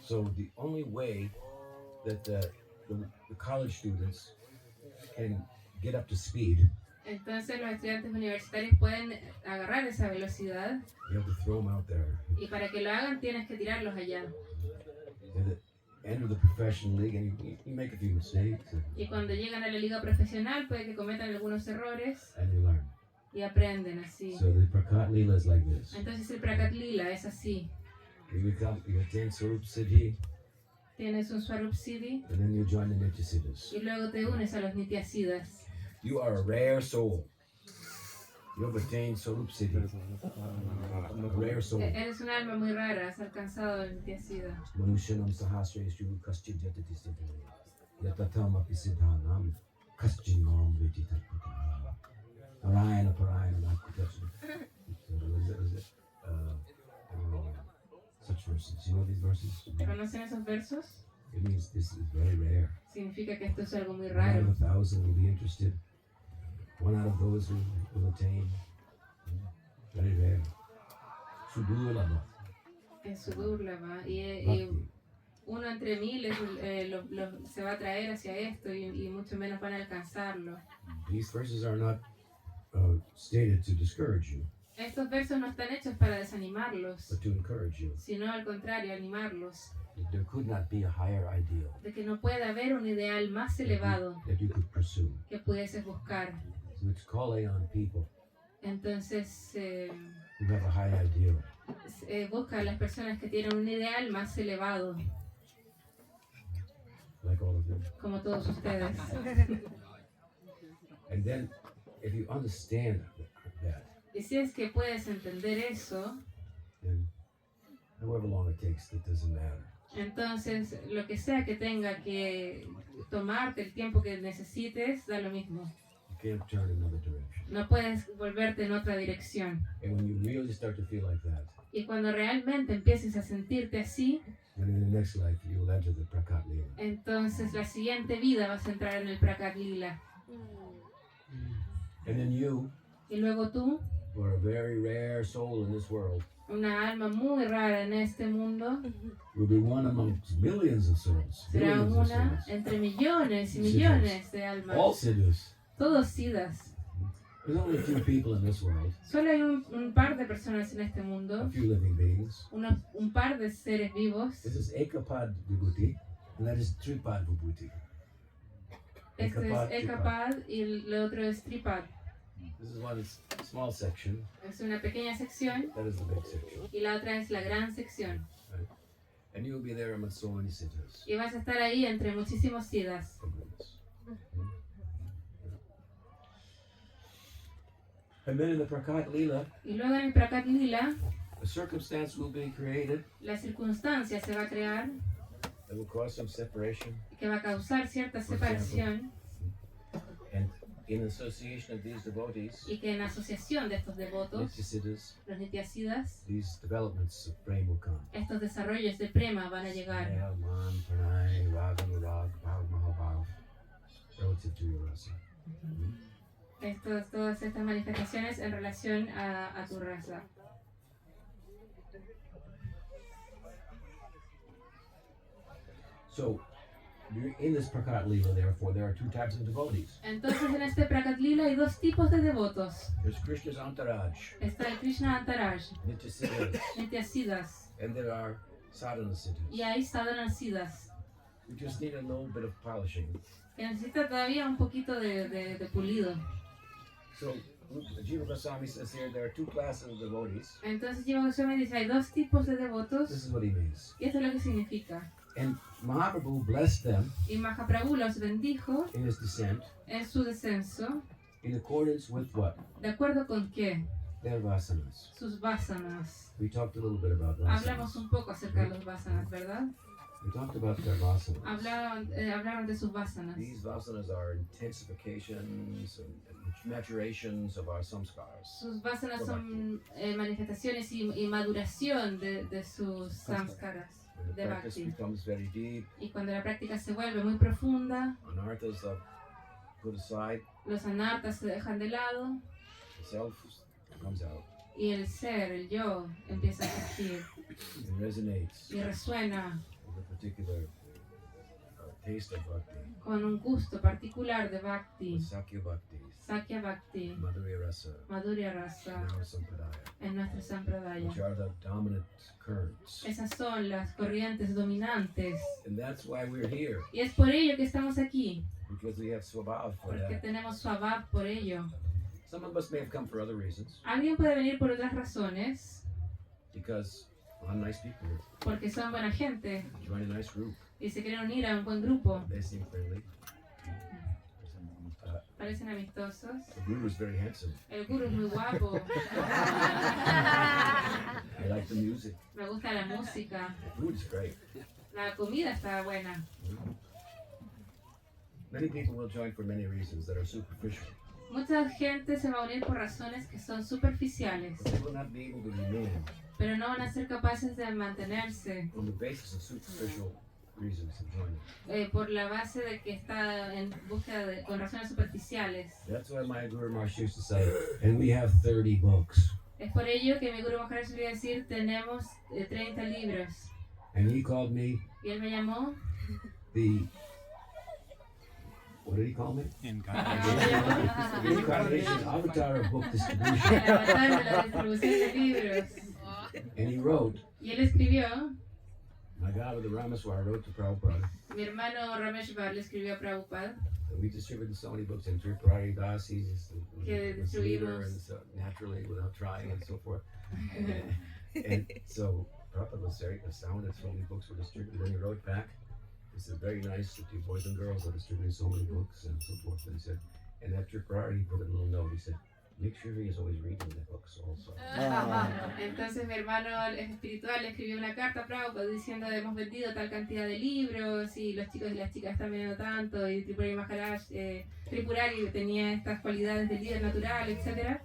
So the only way that the college students can get up to speed, Entonces los estudiantes universitarios pueden agarrar esa velocidad you have to throw them out there. y para que lo hagan tienes que tirarlos allá. They enter the professional league and you make a few mistakes Y cuando llegan a la liga profesional puede que cometan algunos errores and you learn. y aprenden así. So the Prakat Leela is like this. Entonces el Prakat Lila es así. You attain Swarup Siddhi Tienes un Swarup Siddhi and then you join the Nityasiddhas. y luego te unes a los Nityasiddhas. You are a rare soul. You have attained Swarup Siddhi. A rare soul. Eres un alma muy rara, has alcanzado el Nityasiddha. Manushanam sahasreshu kaschid jatati siddham. Yatatam api siddhanam kaschinam veditatpata. Parayana parayana nakutachana. Such verses. You know these verses? ¿Conocen esos versos? It means this is very rare. Significa que esto es algo muy One out raro. of 1,000 will be interested. One out of those will attain. Very rare. Sudurlabha. Es su Durlava. Y Bhakti. uno entre miles se va a traer hacia esto y mucho menos van a alcanzarlo. These verses are not stated to discourage you, Estos versos no están hechos para desanimarlos, but to encourage you. sino al contrario, animarlos. There could not be a higher ideal De que no puede haber un ideal más elevado that you could pursue. que pudieses buscar. So it's calling on people Entonces, who have a high ideal. busca a las personas que tienen un ideal más elevado, Like all of them. como todos ustedes. And then, if you understand that, Y si es que puedes entender eso, then however long it takes, it doesn't matter. entonces lo que sea que tenga que tomarte el tiempo que necesites, da lo mismo. You can't turn another direction. No puedes volverte en otra dirección. And when you really start to feel like that, Y cuando realmente empieces a sentirte así, then in the next life you'll enter the Prakat Leela. entonces la siguiente vida vas a entrar en el Prakat Lila. And then you, Y luego tú, who are a very rare soul in this world, una alma muy rara en este mundo, will be one amongst millions of souls. será Billions of una souls. entre millones y millones de All almas. siddhas. Todos siddhas. There's only a few people in this world, Solo hay un par de personas en este a mundo, few living beings. un par de seres vivos. This is Ekapad Vibhuti, and that is Tripad Vibhuti. Este Ekapad, es Ekapad y el otro es Tripad. This is one small section. Es una pequeña sección That is the big section. y la otra es la gran sección. And you'll be there among so many siddhas. Y vas a estar ahí entre muchísimos siddhas. Oh, goodness. And then in the Prakat Lila, Y luego en el Prakat Lila, a circumstance will be created la circunstancia se va a crear that will cause some separation. que va a causar cierta separación And in association of these devotees, y que en asociación de estos devotos, Nityasiddhas, los Nityasiddhas, these developments of prema will come. estos desarrollos de prema van a llegar. Sneh, Man, Pranay, Rag, Anurag, Bhav, Mahabhav, relative to your rasa. Todas estas manifestaciones en relación a tu raza. So, in this Prakat Lila, therefore, there are two types of devotees. Entonces en este Prakat Lila hay dos tipos de devotos. There's Krishna's Antaraj, Está el Krishna Antaraj, Nityasiddhas, Nityasiddhas, and there are Sadhana Siddhas. y hay Sadhanasiddhas, We just need a little bit of polishing. que necesita todavía un poquito de pulido. So, Jiva Goswami says here there are two classes of devotees. Entonces Jiva Goswami dice, hay dos tipos de This devotos, is what he means. y esto es lo que significa. And Mahaprabhu blessed them Y Mahaprabhu los bendijo in his descent en su descenso, in accordance with what? ¿de acuerdo con qué? Their vasanas. Sus vasanas. We talked a little bit about vasanas. Hablamos un poco acerca de los vasanas, ¿verdad? We talked about their vasanas. Hablaron de sus vasanas. These vasanas are intensifications and maturations of our samskars. Sus vasanas son manifestaciones y maduración de sus samskaras, When the de practice bhakti. becomes very deep, Y cuando la práctica se vuelve muy profunda, anarthas are put aside, los anartas se dejan de lado the self comes out y el ser, el yo, empieza a existir and resonates y resuena with a particular taste of bhakti, con un gusto particular de bhakti, with Sakya Bhakti, Sakya Bhakti, Madhurya Rasa, Madhurya Rasa, and our Sampradaya, en nuestra Sampradaya. which are the dominant currents. Esas son las corrientes dominantes. And that's why we're here, Y es por ello que estamos aquí, because we have Swabhav for porque that. tenemos Swabhav por ello. Some of us may have come for other reasons, Alguien puede venir por otras razones, because a lot of nice people here, porque son buena gente join a nice group, y se quieren unir a un buen grupo. they seem friendly. Parecen amistosos. The guru is very handsome. El guru es muy guapo. I like the music. Me gusta la música. The food is great. La comida está buena. Many people will join for many reasons that are superficial, Mucha gente se va a unir por razones que son superficiales, but they will not be able to remain pero no van a ser capaces de mantenerse on the basis of superficial reasons of joining. por la base de que está en búsqueda con razones superficiales. That's why my Guru Maharaj used to say, and we have 30 books. Es por ello que mi Guru Maharaj solía decir, tenemos 30 libros. And he called me Y él me llamó, what did he call me? The Incarnation. incarnation avatar of book el distribution. avatar de la distribución de libros. And he wrote, Y él escribió, my God, the Ramaswar wrote to Prabhupada, mi hermano Rameshwar le escribió a Prabhupada, that we distributed so many books, and Tripurari Das, he's Que the leader, distribuimos. and so naturally, without trying, and so forth. And so Prabhupada was very astounded so many books were distributed. Then he wrote back, he said, very nice that you boys and girls are distributing so many books, and so forth. And he said, and that Tripurari, he put a little note, he said, make sure he is always reading the books also. Entonces mi hermano espiritual le escribió una carta a Prabhupada diciendo hemos vendido tal cantidad de libros y los chicos y las chicas están vendiendo tanto y Tripurari Maharaj, Tripurari tenía estas cualidades de líder natural, etc.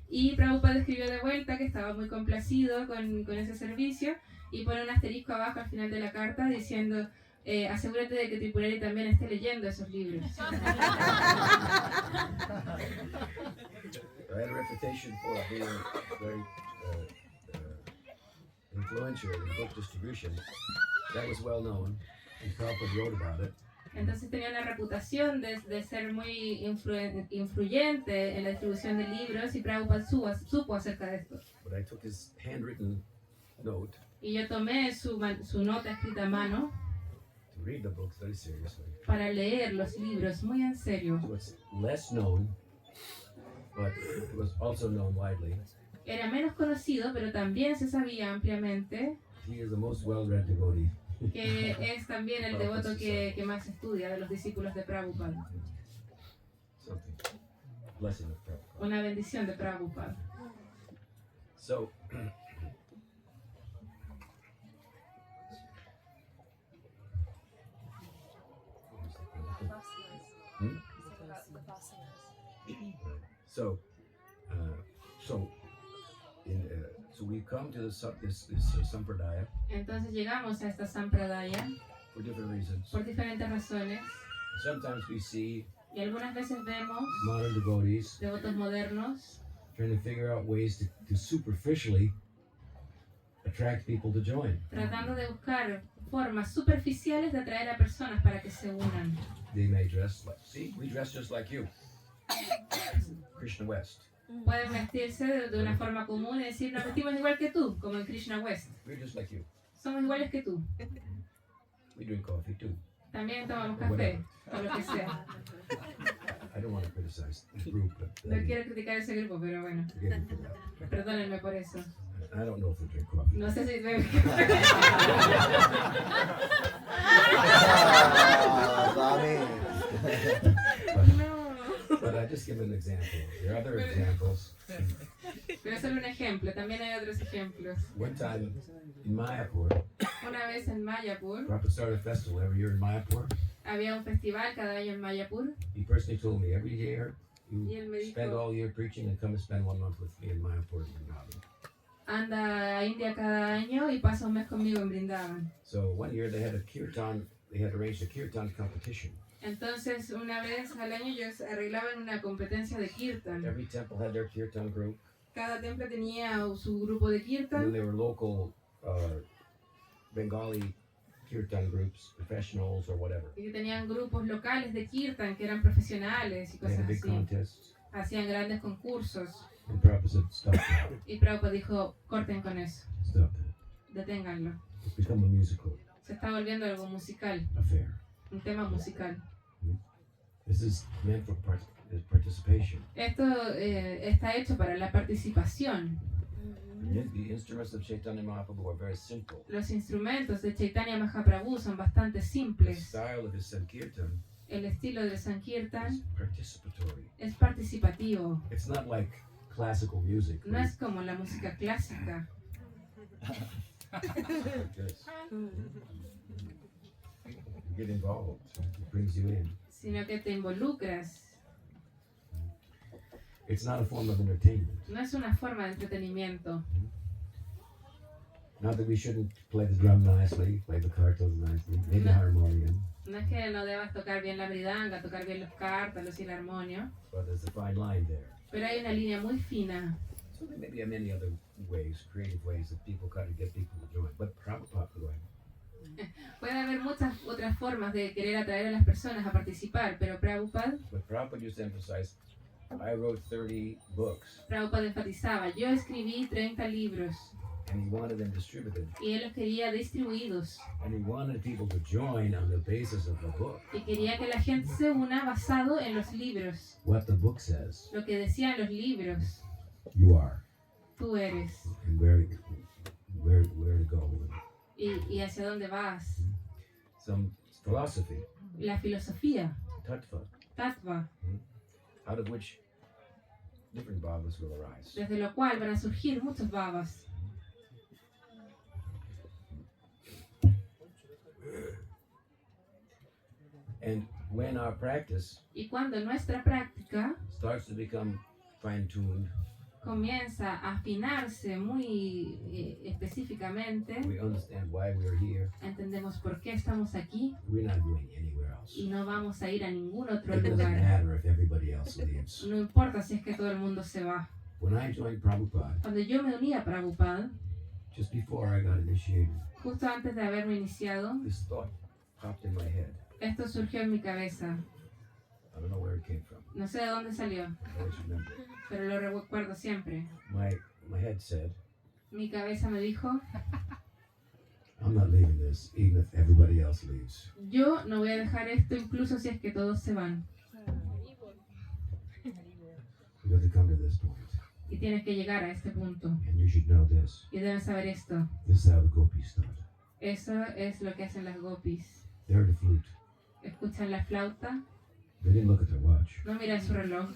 Y Prabhupada escribió de vuelta que estaba muy complacido con ese servicio y pone un asterisco abajo al final de la carta diciendo asegúrate de que Tripurari también esté leyendo esos libros. I had a reputation for being very influential in book distribution. That was well known, and Prabhupada wrote about it. Entonces tenía una reputación de ser muy influyente en la distribución de libros y Prabhupada supo acerca de esto. But I took his handwritten note Y yo tomé su nota escrita a mano to read the books very seriously. para leer los libros muy en serio. So it's less known, but it was also known widely. Era menos conocido, pero también se sabía ampliamente He is the most well-read devotee. que es también el devoto que más estudia de los discípulos de Prabhupada. Something. Blessing of Prabhupada. Una bendición de Prabhupada. So, Hmm? So, so we come to this sampradaya Entonces llegamos a esta sampradaya for different reasons. por diferentes razones Sometimes we see y algunas veces vemos modern devotees devotos modernos trying to figure out ways to superficially attract people to join. tratando de buscar formas superficiales de atraer a personas para que se unan. They may dress like, see, we dress just like you. Krishna West. Pueden vestirse de una forma común y decir, nos vestimos igual que tú, como en Krishna West. We're just like you. Somos iguales que tú. We drink coffee too. También tomamos café, o lo que sea. I don't want to criticize the group, but No quiero criticar ese grupo, pero bueno, forgive me for that. perdónenme por eso. I don't know if they drink coffee. No sé si beben But I just give an example. There are other examples. pero es solo un ejemplo, también hay otros ejemplos. One time in Mayapur, Una vez en Mayapur, Prabhupada started a festival every year in Mayapur. había un festival cada año en Mayapur, He personally told me every year y él you me spend dijo, all year preaching and come and spend 1 month with me in Mayapur and Vrindavan. anda a India cada año y pasa un mes conmigo en Brindavan. So one year they had a kirtan, they had arranged a kirtan competition. Entonces, una vez al año ellos arreglaban una competencia de kirtan. Every temple had their kirtan group. Cada templo tenía su grupo de And then kirtan there were local Bengali kirtan groups, professionals or whatever. y que tenían grupos locales de kirtan que eran profesionales y They had cosas big así. contests. Hacían grandes concursos And Prabhupada said, stop that, y Prabhupada dijo, corten con eso, stop that. deténganlo. It's become a musical Se está volviendo algo musical, affair. un tema musical. This is meant for participation. Esto está hecho para la participación. The instruments of Chaitanya Mahaprabhu are very simple. Los instrumentos de Chaitanya Mahaprabhu son bastante The simples. style of his Sankirtan El estilo del Sankirtan is participatory. es participativo. It's not like classical music. No es como la música clásica, Like this. You get involved. It brings you in. sino que te involucras. It's not a form of entertainment. No es una forma de entretenimiento. Not that we shouldn't play the drum nicely, play the kartals nicely, play the harmonium, No es que no debas tocar bien la bridanga, tocar bien los cártalos y el armonio, but there's a fine line there. pero hay una línea muy fina. So there may be many other ways, creative ways that people kind of get people to join. But Prabhupada, Puede haber muchas otras formas de querer atraer a las personas a participar, pero Prabhupada used to emphasize, I wrote 30 books, enfatizaba, yo escribí 30 libros and he wanted them distributed, y él los quería distribuidos and he wanted people to join on the basis of the book, y quería que la gente se una basado en los libros, what the book says. lo que decían los libros, You are, tú eres and where to go. y hacia dónde vas, Some philosophy, la filosofía, tattva, tattva, out of which different bhavas will arise. desde lo cual van a surgir muchos babas. And when our practice Y cuando nuestra práctica starts to become fine-tuned, comienza a afinarse muy específicamente, we understand why we're here. entendemos por qué estamos aquí We're not going anywhere else. y no vamos a ir a ningún otro It doesn't lugar. matter if everybody else leaves. No importa si es que todo el mundo se va. When I joined Prabhupada, Cuando yo me uní a Prabhupada, just before I got initiated, justo antes de haberme iniciado, this thought popped in my head. esto surgió en mi cabeza. I don't know where it came from. No sé de dónde salió, I always remember it. pero lo recuerdo siempre. My head said, Mi cabeza me dijo, I'm not leaving this, even if everybody else leaves. yo no voy a dejar esto incluso si es que todos se van. You have to come to this point. Y tienes que llegar a este punto. And you should know this. Y debes saber esto. This is how the gopis start. Eso es lo que hacen las gopis. They heard the flute. Escuchan la flauta, They didn't look at their watch. no miran su reloj.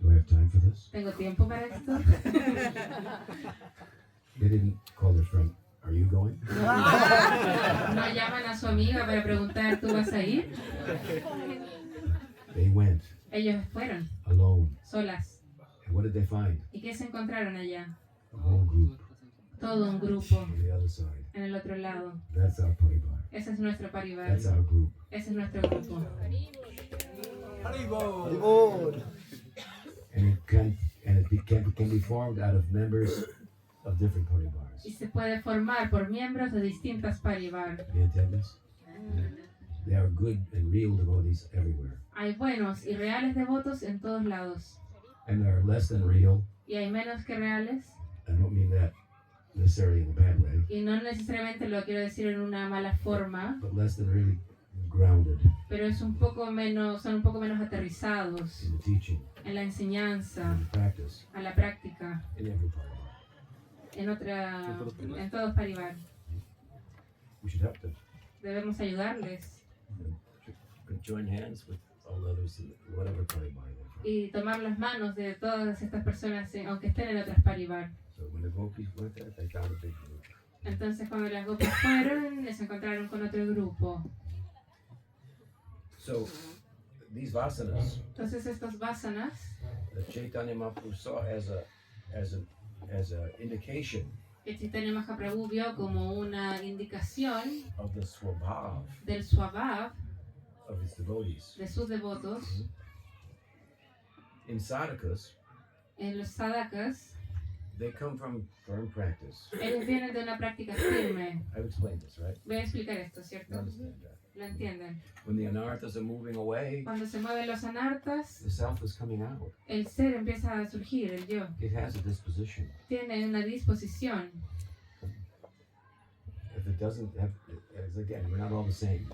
Do I have time for this? ¿Tengo tiempo para esto? They didn't call their friend. Are you going? No llaman a su amiga para preguntar, ¿tú vas a ir? They went Ellos fueron, alone. solas. And what did they find? ¿Y qué se encontraron allá? A whole group Todo un grupo on the other side. en el otro lado. That's our parivar. Ese es nuestro parivar. That's our group. Ese es nuestro grupo. ¡Haribol! And can be formed out of members of different parivars. Y se puede formar por miembros de distintas parivar. ¿Me entiendes? There are good and real devotees everywhere. Hay buenos y reales devotos en todos lados. And there are less than real. Y hay menos que reales. I don't mean that necessarily in a bad way, Y no necesariamente lo quiero decir en una mala forma. but less than really grounded Pero es un poco menos, son un poco menos aterrizados in the teaching, en la enseñanza, in the practice, a la práctica, in every parivar. en todos parivar. We should help them. Debemos ayudarles Could join hands with all others in whatever parivar they're from. y tomar las manos de todas estas personas, aunque estén en otras parivar. So when the gopis went there, they found a big group. Entonces cuando las gopis fueron, se encontraron con otro grupo. So these vasanas Entonces estos vasanas, that Chaitanya Mahaprabhu saw as a indication que Chaitanya Mahaprabhu vio como una indicación of the swabhav del swabhav of his devotees. de sus devotos, In sadhakas, en los sadakas, they come from firm practice. ellos vienen de una práctica firme. I've explained this, right? Voy a explicar esto, You ¿cierto? understand that? ¿Lo entienden? When the anarthas are moving away, Cuando se mueven los anartas, the self is coming out. el ser empieza a surgir, el yo. It has a disposition. Tiene una disposición. If it doesn't have, as again, we're not all the same.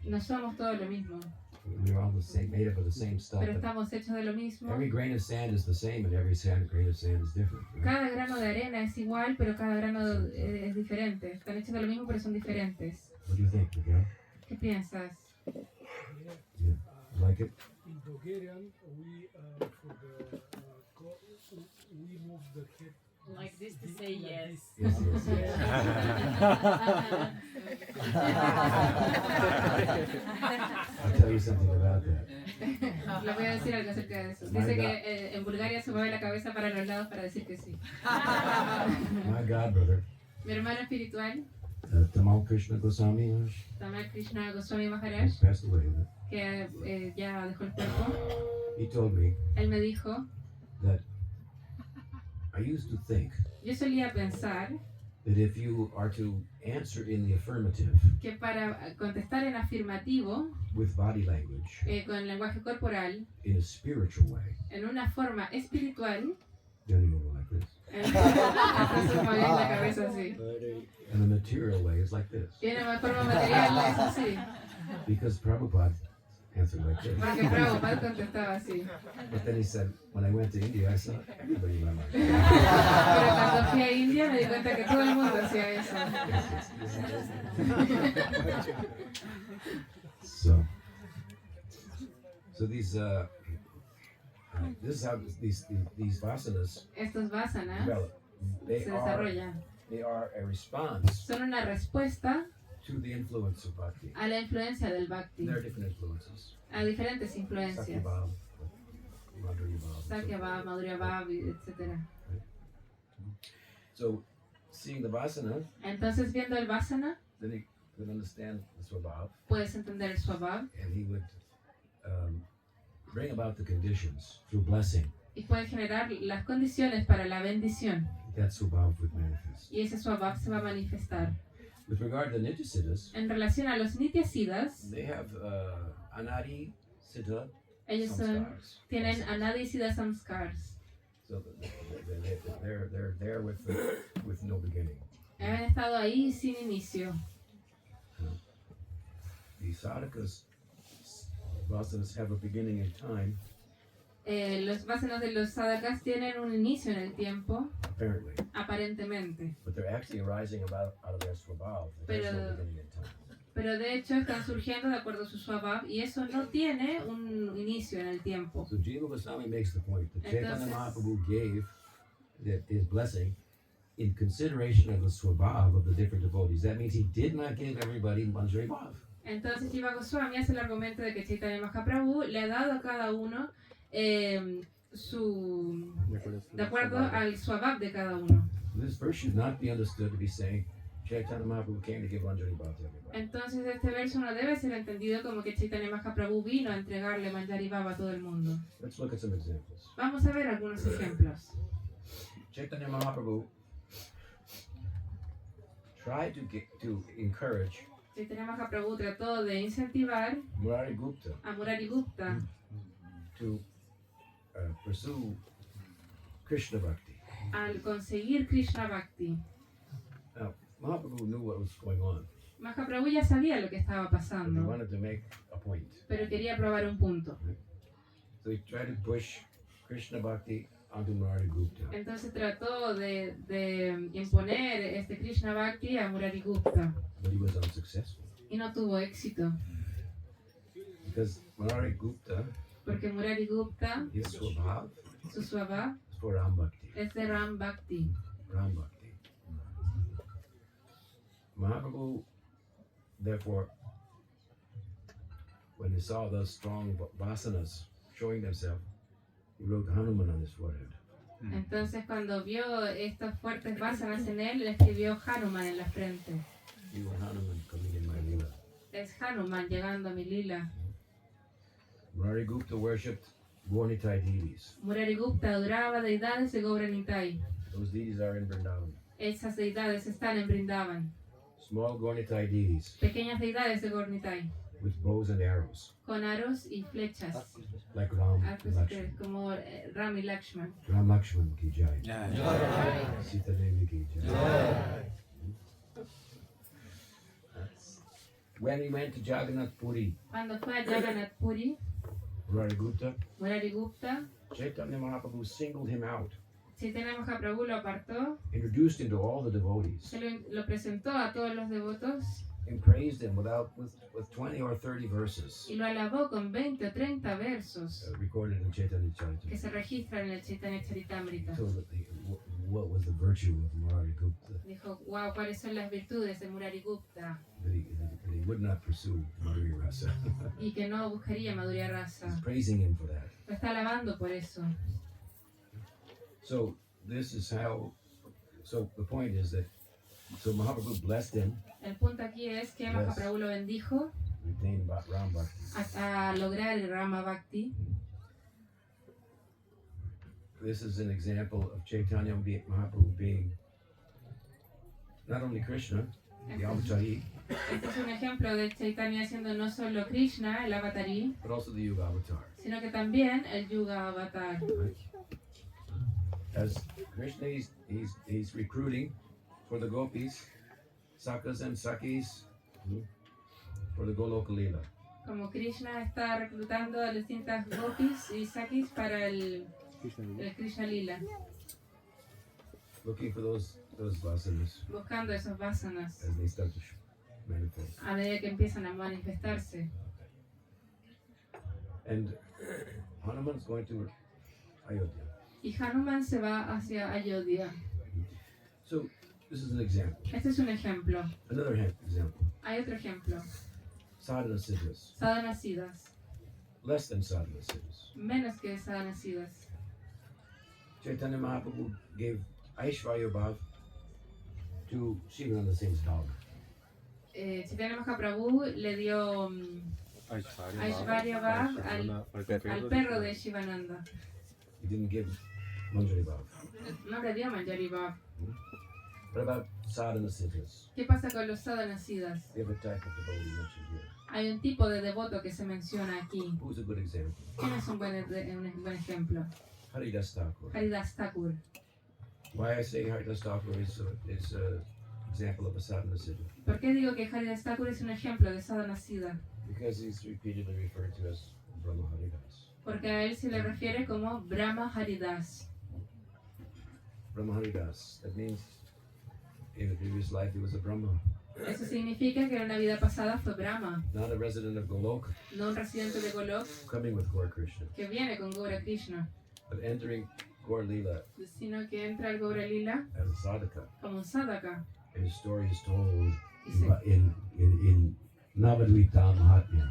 No somos todos lo mismo, We're all the same, made up of the same stuff. pero But estamos hechos de lo mismo. every grain of sand is the same, and every grain of sand is different. Right? Cada grano de arena es igual, pero cada grano es diferente. Están hechos de lo mismo, pero son diferentes. What do you think, Miguel? ¿Qué piensas? You like it? In Bulgarian, we for the we move the head Like this to say like yes. this. Yes, yes, I'll tell you something about that. Les voy a decir algo acerca de eso. Dice que en Bulgaria se mueve la cabeza para los lados para decir que sí. My God, brother, Mi hermano espiritual, Tamal Krishna Goswami Tamal Krishna Goswami Maharaj, has passed away. que ya dejó el cuerpo, He told me él me dijo, that I used to think yo solía pensar that if you are to answer in the affirmative que para contestar en afirmativo, with body language con lenguaje corporal, in a spiritual way, en una forma espiritual, then you go like this. entonces movían la cabeza así. And the material way is like this. Tiene una forma material, es así. Because Prabhupada answered like this. Porque Prabhupada contestaba así. But then he said, when I went to India, I saw everybody went like this. Pero cuando fui a India me di cuenta que todo el mundo hacía eso. So these this is how these vasanas Estos vasanas develop. se desarrollan. They are a response Son una respuesta to the influence of bhakti. a la influencia del bhakti, There are different influences. a diferentes influencias. Sakyabhav, Madhurya-bhav. Sakyabhav, Madhurya-bhav, etc. So seeing the vasana, Entonces, viendo el vasana, then he could understand the swabhav, puedes entender el swabhav and he would bring about the conditions through blessing. y puedes generar las condiciones para la bendición. That swabhav would manifest. Y ese swabhav se va a manifestar. With regard to Nityasiddhas, En relación a los nityasiddhas, they have anadi siddha ellos samskars. tienen anadisiddha samskars. So they're there with no beginning. Han estado ahí sin inicio. the sadhakas, vasanas have a beginning in time, Los vasanas de los sadhakas tienen un inicio en el tiempo, apparently, aparentemente, but they're actually arising out of their swabhav. There's no Pero- beginning in time. pero de hecho están surgiendo de acuerdo a su swabhav y eso no tiene un inicio en el tiempo. So Jiva Goswami makes the point that Chaitanya Entonces- Mahaprabhu gave his blessing in consideration of the swabhav of the different devotees. That means he did not give everybody Manjari Bhav. Entonces Jiva Goswami hace el argumento de que Chaitanya Mahaprabhu le ha dado a cada uno de acuerdo al swabhav de cada uno. This verse should not be understood to be saying Chaitanya Mahaprabhu came to give Manjari Bhav to everybody. Entonces este verso no debe ser entendido como que Chaitanya Mahaprabhu vino a entregarle Manjari Bhav a todo el mundo. Let's look at some examples. Vamos a ver algunos ejemplos. Chaitanya Mahaprabhu tried to encourage Chaitanya Mahaprabhu trató de incentivar Murari Gupta a Murari Gupta to pursue Krishna Bhakti. al conseguir Krishna Bhakti. Now, Mahaprabhu knew what was going on. Mahaprabhu ya sabía lo que estaba But he pasando, wanted to make a point. pero quería probar un punto. So he tried to push Krishna Bhakti onto Murari Gupta. Entonces trató de imponer este Krishna Bhakti a Murari Gupta But he was unsuccessful. y no tuvo éxito, Because Murari Gupta, porque Murari Gupta, his swabhav su swabhav, is for Ram Bhakti. es de Ram Bhakti. Ram Bhakti. Mahaprabhu, therefore, when he saw those strong vasanas showing themselves, he wrote Hanuman on his forehead. Entonces cuando vio estos fuertes vasanas en él, le escribió Hanuman en la frente. You are Hanuman coming in my lila. Es Hanuman llegando a mi lila. Murari Gupta worshipped Gaurnitai deities. Murari Gupta adoraba deidades de Gauranitai. Those deities are in Vrindavan. Esas deidades están en Brindavan. Small Gaurnitai deities Pequeñas deidades de Gauranitai, with bows and arrows, con aros y flechas. like Ram Arcos and y Lakshman. flechas, como Ram y Lakshman. Ram Lakshman ki jai. Sita Devi ki jai. When he went to Jagannath Puri, Cuando fue a Jagannath Puri, Murari Gupta, Murari Gupta, Chaitanya Mahaprabhu singled him out, Chaitanya Mahaprabhu lo apartó, introduced him to all the devotees, se lo presentó a todos los devotos and praised him with 20 or 30 verses y lo alabó con 20 o 30 versos recorded in Chaitanya que Charitamrita. se registran en el Chaitanya Charitamrita. So that what was the virtue of Murari Gupta? Dijo, wow, ¿cuáles son las virtudes de Murari Gupta? That he would not pursue Madhurya Rasa. Y que no buscaría Madhurya Rasa. He's praising him for that. Lo está alabando por eso. So this is how. So the point is that. So Mahaprabhu blessed him, El punto aquí es que Mahaprabhu lo bendijo retained Ram Bhakti. a lograr el Rama Bhakti. This is an example of Chaitanya Mahaprabhu being not only Krishna, the Avatari, Este es un ejemplo de Chaitanya siendo no solo Krishna, el avatarí, but also the Yuga Avatar. sino que también el Yuga Avatar. Right? As Krishna, he's recruiting for the gopis, sakas and sakis, for the Goloka Lila. Como Krishna está reclutando a distintas gopis y sakis para el Krishna Lila, Looking for those vasanas buscando esos vasanas as they start to manifest. a medida que empiezan a manifestarse. And Hanuman's going to Ayodhya. Y Hanuman se va hacia Ayodhya. So this is an example. Este es un ejemplo. Another example. Hay otro ejemplo. Sadhana siddhas. Sadhanasidas, Less than sadhana siddhas. menos que sadhanasidas. Chaitanya Mahaprabhu gave Aishvarya Bhav to Shivananda Singh's dog. Chaitanya Mahaprabhu le dio Aishvarya Bhav al perro de Shivananda. He didn't give Manjari Bhav. No le dio Manjari Bhav. What about sadhana siddhas? ¿Qué pasa con los sadhanasidas? We have a type of devotee mentioned here. Hay un tipo de devoto que se menciona aquí. Who's a good example? ¿Quién es un buen ejemplo? Haridas Thakur. Haridas Thakur. Why I say Haridas Thakur is example of a sadhana siddha? ¿Por qué digo que Haridas Thakur es un ejemplo de sadhana siddha? Because he's repeatedly referred to as Brahma Haridas. Porque a él se le refiere como Brahma Haridas. Brahma Haridas. That means in a previous life he was a Brahma, Eso significa que en una vida pasada fue Brahma, not a resident of Goloka, no un residente de Golok coming with Gaur Krishna, que viene con Gaura Krishna, but entering Gaur Lila sino que entra al Gaura Lila as a sadhaka. como un sadhaka. And his story is told Y, se, in Navadvita Mahatmya.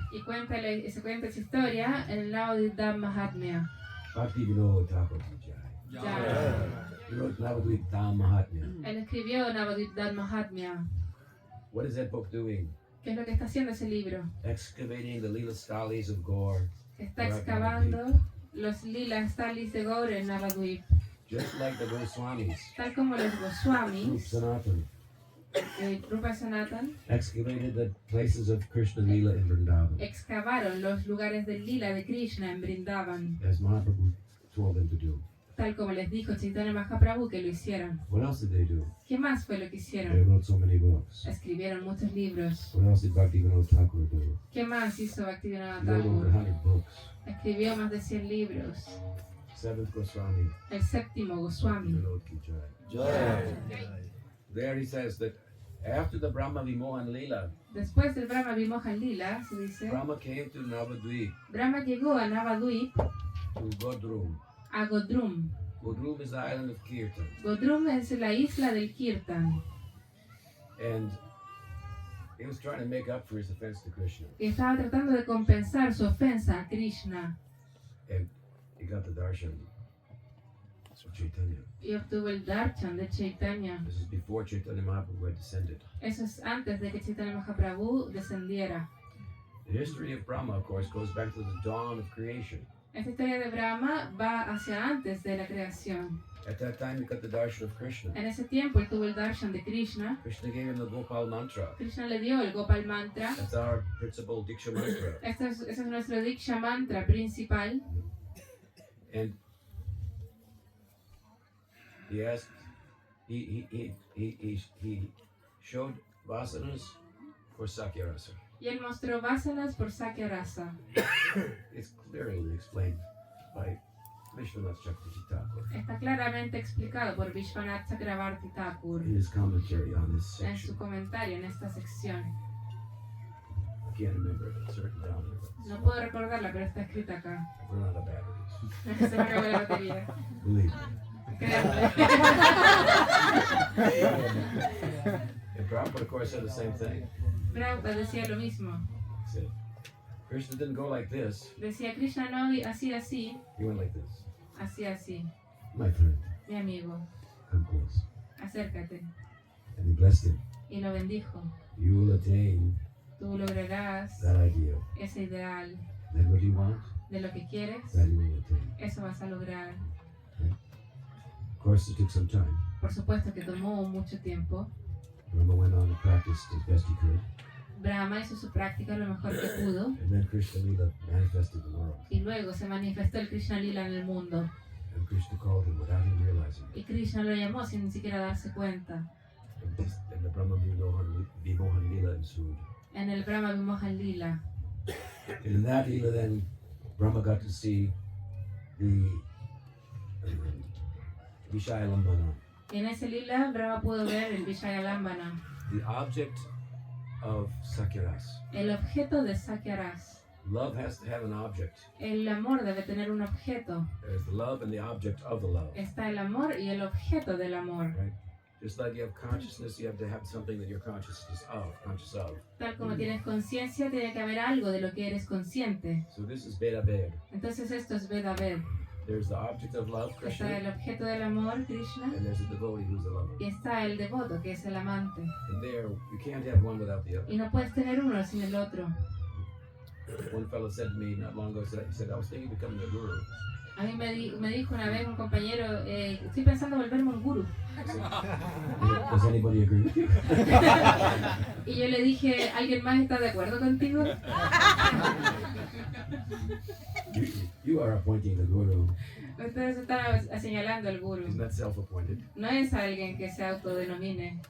y se cuenta esa historia en el Navadvita Mahatmya. Bhakti Vinod Thakur Ki Jai. Ya. He wrote Navadvita Mahatmya. Él escribió Navadvita Mahatmya. What is that book doing? ¿Qué es lo que está haciendo ese libro? Excavating the Lila Stalis of Gaur, Está excavando los lilas talis de Gaura en Navadvip. just like the Goswamis, Tal como los Rup Goswamis, Sanatan, Rupa Sanatan, excavated the places of Krishna Lila in Vrindavan, excavaron los lugares del lila de Krishna en Brindavan, as Mahaprabhu told them to do. tal como les dijo Chaitanya Mahaprabhu que lo hicieron. What else did they do? ¿Qué más fue lo que They hicieron? wrote so many books. Escribieron muchos libros. What else did Bhakti Vinod Thakur do? ¿Qué más hizo Bhaktivinoda He wrote over Thakur? 100 books. Escribió más de 100 libros. Seventh Goswami, El séptimo Goswami. Vinod Ki Jai. There he says that after the Brahma Vimohan Lila, Después del Brahma Vimohan Lila, se dice, Brahma came to Navadvip, Brahma llegó a Navadvip, to Godrum. a Godrum. Godrum is the island of Kirtan. Godrum es la isla del Kirtan. And he was trying to make up for his offense to Krishna. Y estaba tratando de compensar su ofensa a Krishna. And he got the darshan of Chaitanya. Y obtuvo el darshan de Chaitanya. This is before Chaitanya Mahaprabhu had descended. Eso es antes de que Chaitanya Mahaprabhu descendiera. The history of Brahma, of course, goes back to the dawn of creation. Esta historia de Brahma va hacia antes de la creación. At that time, he got the darshan of Krishna. En ese tiempo él tuvo el darshan de Krishna. Krishna gave him the Gopal mantra. Krishna le dio el Gopal mantra. That's our principal Diksha mantra. Ese es nuestro Diksha mantra principal. And he asked, he showed vasanas for Sakyarasa. Y él mostró vasanas por Sakyarasa. It's clearly explained by Vishwanath Chakravarti Thakur Está claramente explicado por Vishwanath Chakravarti Thakur in his commentary on this en su section. comentario en esta sección. I can't remember it, it's written down here. No puedo recordarla, pero está escrita acá. I've run out of batteries. Se me acabó la batería. Believe me. Créanme. And Prabhupada, of course, said the same thing. Prabhupada decía lo mismo. He said, Krishna didn't go like this, Decía Krishna no así, así, he went like this. así, así. My friend, Mi amigo, come close. acércate. And he blessed him. Y lo bendijo. You will attain Tú lograrás that ideal. ese ideal That what you want, de lo que quieres. that you will attain. Eso vas a lograr. Of course, it took some time. Por supuesto que tomó mucho tiempo. Brahma went on and practiced as best he could. Brahma hizo su práctica lo mejor que pudo. And then Krishna Lila manifested the world. Y luego se manifestó el Krishna Lila en el mundo. And Krishna called him without him realizing it. Y Krishna lo llamó sin ni siquiera darse cuenta. And the Brahma Vimohan Lila ensued. En el Brahma Vimohan Lila. And in that Lila then, Brahma got to see the Vishayalambana, Y en ese lila, Brahma pudo ver el Vishayalambana, the object of Sakyaras. el objeto de Sakyaras. Love has to have an object. El amor debe tener un objeto. There's the love and the object of the love. Está el amor y el objeto del amor. Just like you have consciousness, you have to have something that you're conscious of. Tal como tienes conciencia, tiene que haber algo de lo que eres consciente. So this is Veda Ved. Entonces esto es Veda Ved. There's the object of love, Está Krishna, el objeto del amor, Krishna, and there's a devotee who's the lover. y está el devoto, que es el amante. And there, you can't have one without the other. Y no puedes tener uno sin el otro. One fellow said to me not long ago, he said, I was thinking of becoming a guru. A mí me dijo una vez un compañero, estoy pensando volverme un guru. I said, does anybody agree with you? Y yo le dije, ¿alguien más está de acuerdo contigo? You are appointing the guru. Ustedes están señalando al guru. He's not self-appointed. No es alguien que se autodenomine.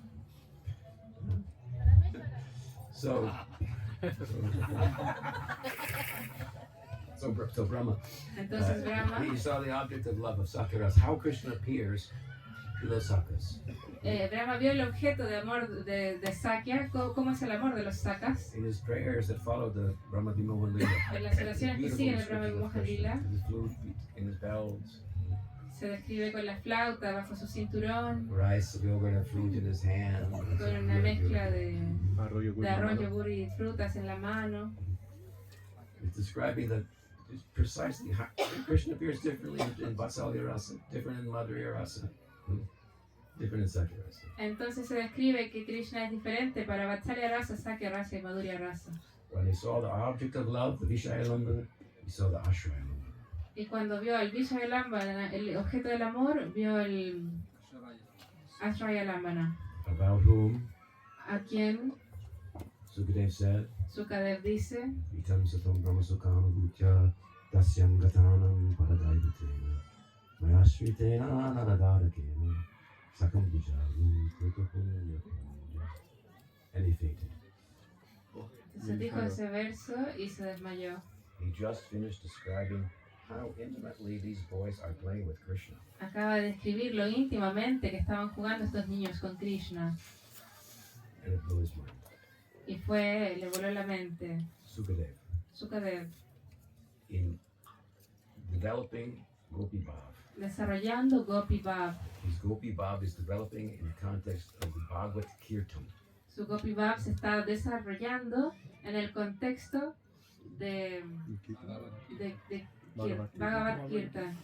So, so Brahma, Entonces Brahma, he saw the object of love of Sakyarasa, how Krishna appears to those Sakas. Brahma vio el objeto de amor de Sakya, cómo es el amor de los Sakas. In his prayers that followed the Brahma Vimohan Lila, En las oraciones que beautiful siguen el Brahma description of Vimohan Krishna, Lila, in his flute, in his bells, se describe con la flauta bajo su cinturón, rice, yogurt, and fruit in his hand. con una mezcla de Arroyo arroyo, burro y frutas en la mano. It's describing that it's precisely how Krishna appears differently in Vatsalya Rasa, different in Madhurya Rasa, different in Sakya Rasa. Entonces se describe que Krishna es diferente para Vatsalya Rasa, Sakya Rasa y Madhurya Rasa. When he saw the object of love, the Vishayalambana, he saw the Ashrayalambana. Y cuando vio el Vishayalambana, el objeto del amor, vio el Ashrayalambana, About whom a quien Sukadev said, Sukadev dice, Itam Satam Brahma Sukama Bhutya Tasyam Gatanam Paradaivatena Mayashritena Naradarakena Sakam Vijaru Krutapunya. And he fainted. entonces dijo ese verso y se desmayó. He just finished describing how intimately these boys are playing with Krishna. Acaba de describir lo íntimamente que estaban jugando estos niños con Krishna. And it blew his mind. Y le voló la mente. Sukadev, Sukadev, in developing Gopi Bhav, desarrollando Gopi Bhav. his Gopi Bhav is developing in the context of the Bhagavad Kirtan. Su Gopi Bhav se está desarrollando en el contexto de Bhagavad Kirtan.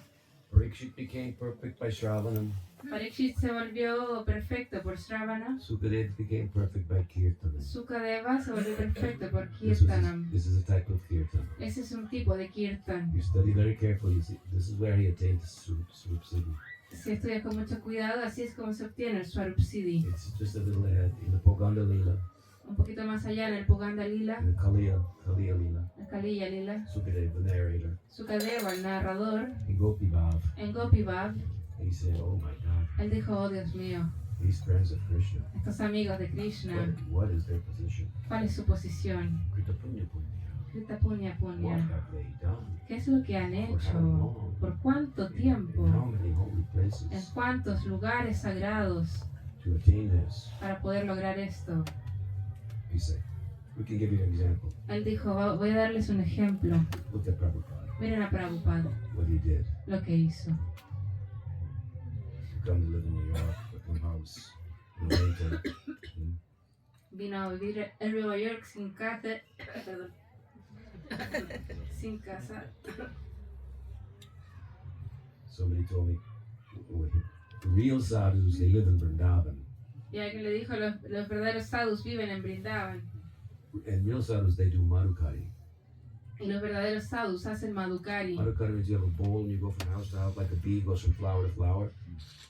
Parikshit became perfect by Shravanam. Parikshit se volvió perfecto por Shravana. Sukadev became perfect by Kirtanam. Sukadeva se volvió perfecto por Kirtanam. This is a type of Kirtan. Ese es un tipo de Kirtan. You study very carefully. This is where he attained Swarup Siddhi. Si estudias con mucho cuidado, así es como se obtiene el Swarup Siddhi. It's just a little ahead in the Poganda Lila, Un poquito más allá en el Puganda Lila, in the Kaliya Lila. el Kaliya Lila, Sukadev, the narrator, Sukadeva, el narrador, in Gopi Bhav, en Gopi Bhav, he said, "Oh my God, él dijo, oh Dios mío, these friends of Krishna. estos amigos de Krishna, What is their position? ¿cuál es su posición? Krita Punya Punya. Krita Punya What Punya. have they done? ¿Qué es lo que han For how hecho? long? ¿Por cuánto In tiempo? how many holy ¿En places cuántos lugares sagrados to attain this?" para poder lograr esto? He said, "We can give you an example. Él dijo, voy a darles un ejemplo. Look at Prabhupada, Miren a Prabhupada, what he did. lo que hizo. He come to live in New York, with no house, no rental. Vino a vivir en Nueva York sin casa, perdón, sin casa. Somebody told me, the real sadhus, they live in Vrindavan. Y alguien le dijo, los verdaderos sadhus viven en Brindavan. And real sadhus, they do madhukari. Y los verdaderos sadhus hacen madhukari. Madhukari means you have a bowl and you go from house to house like a bee goes from flower to flower.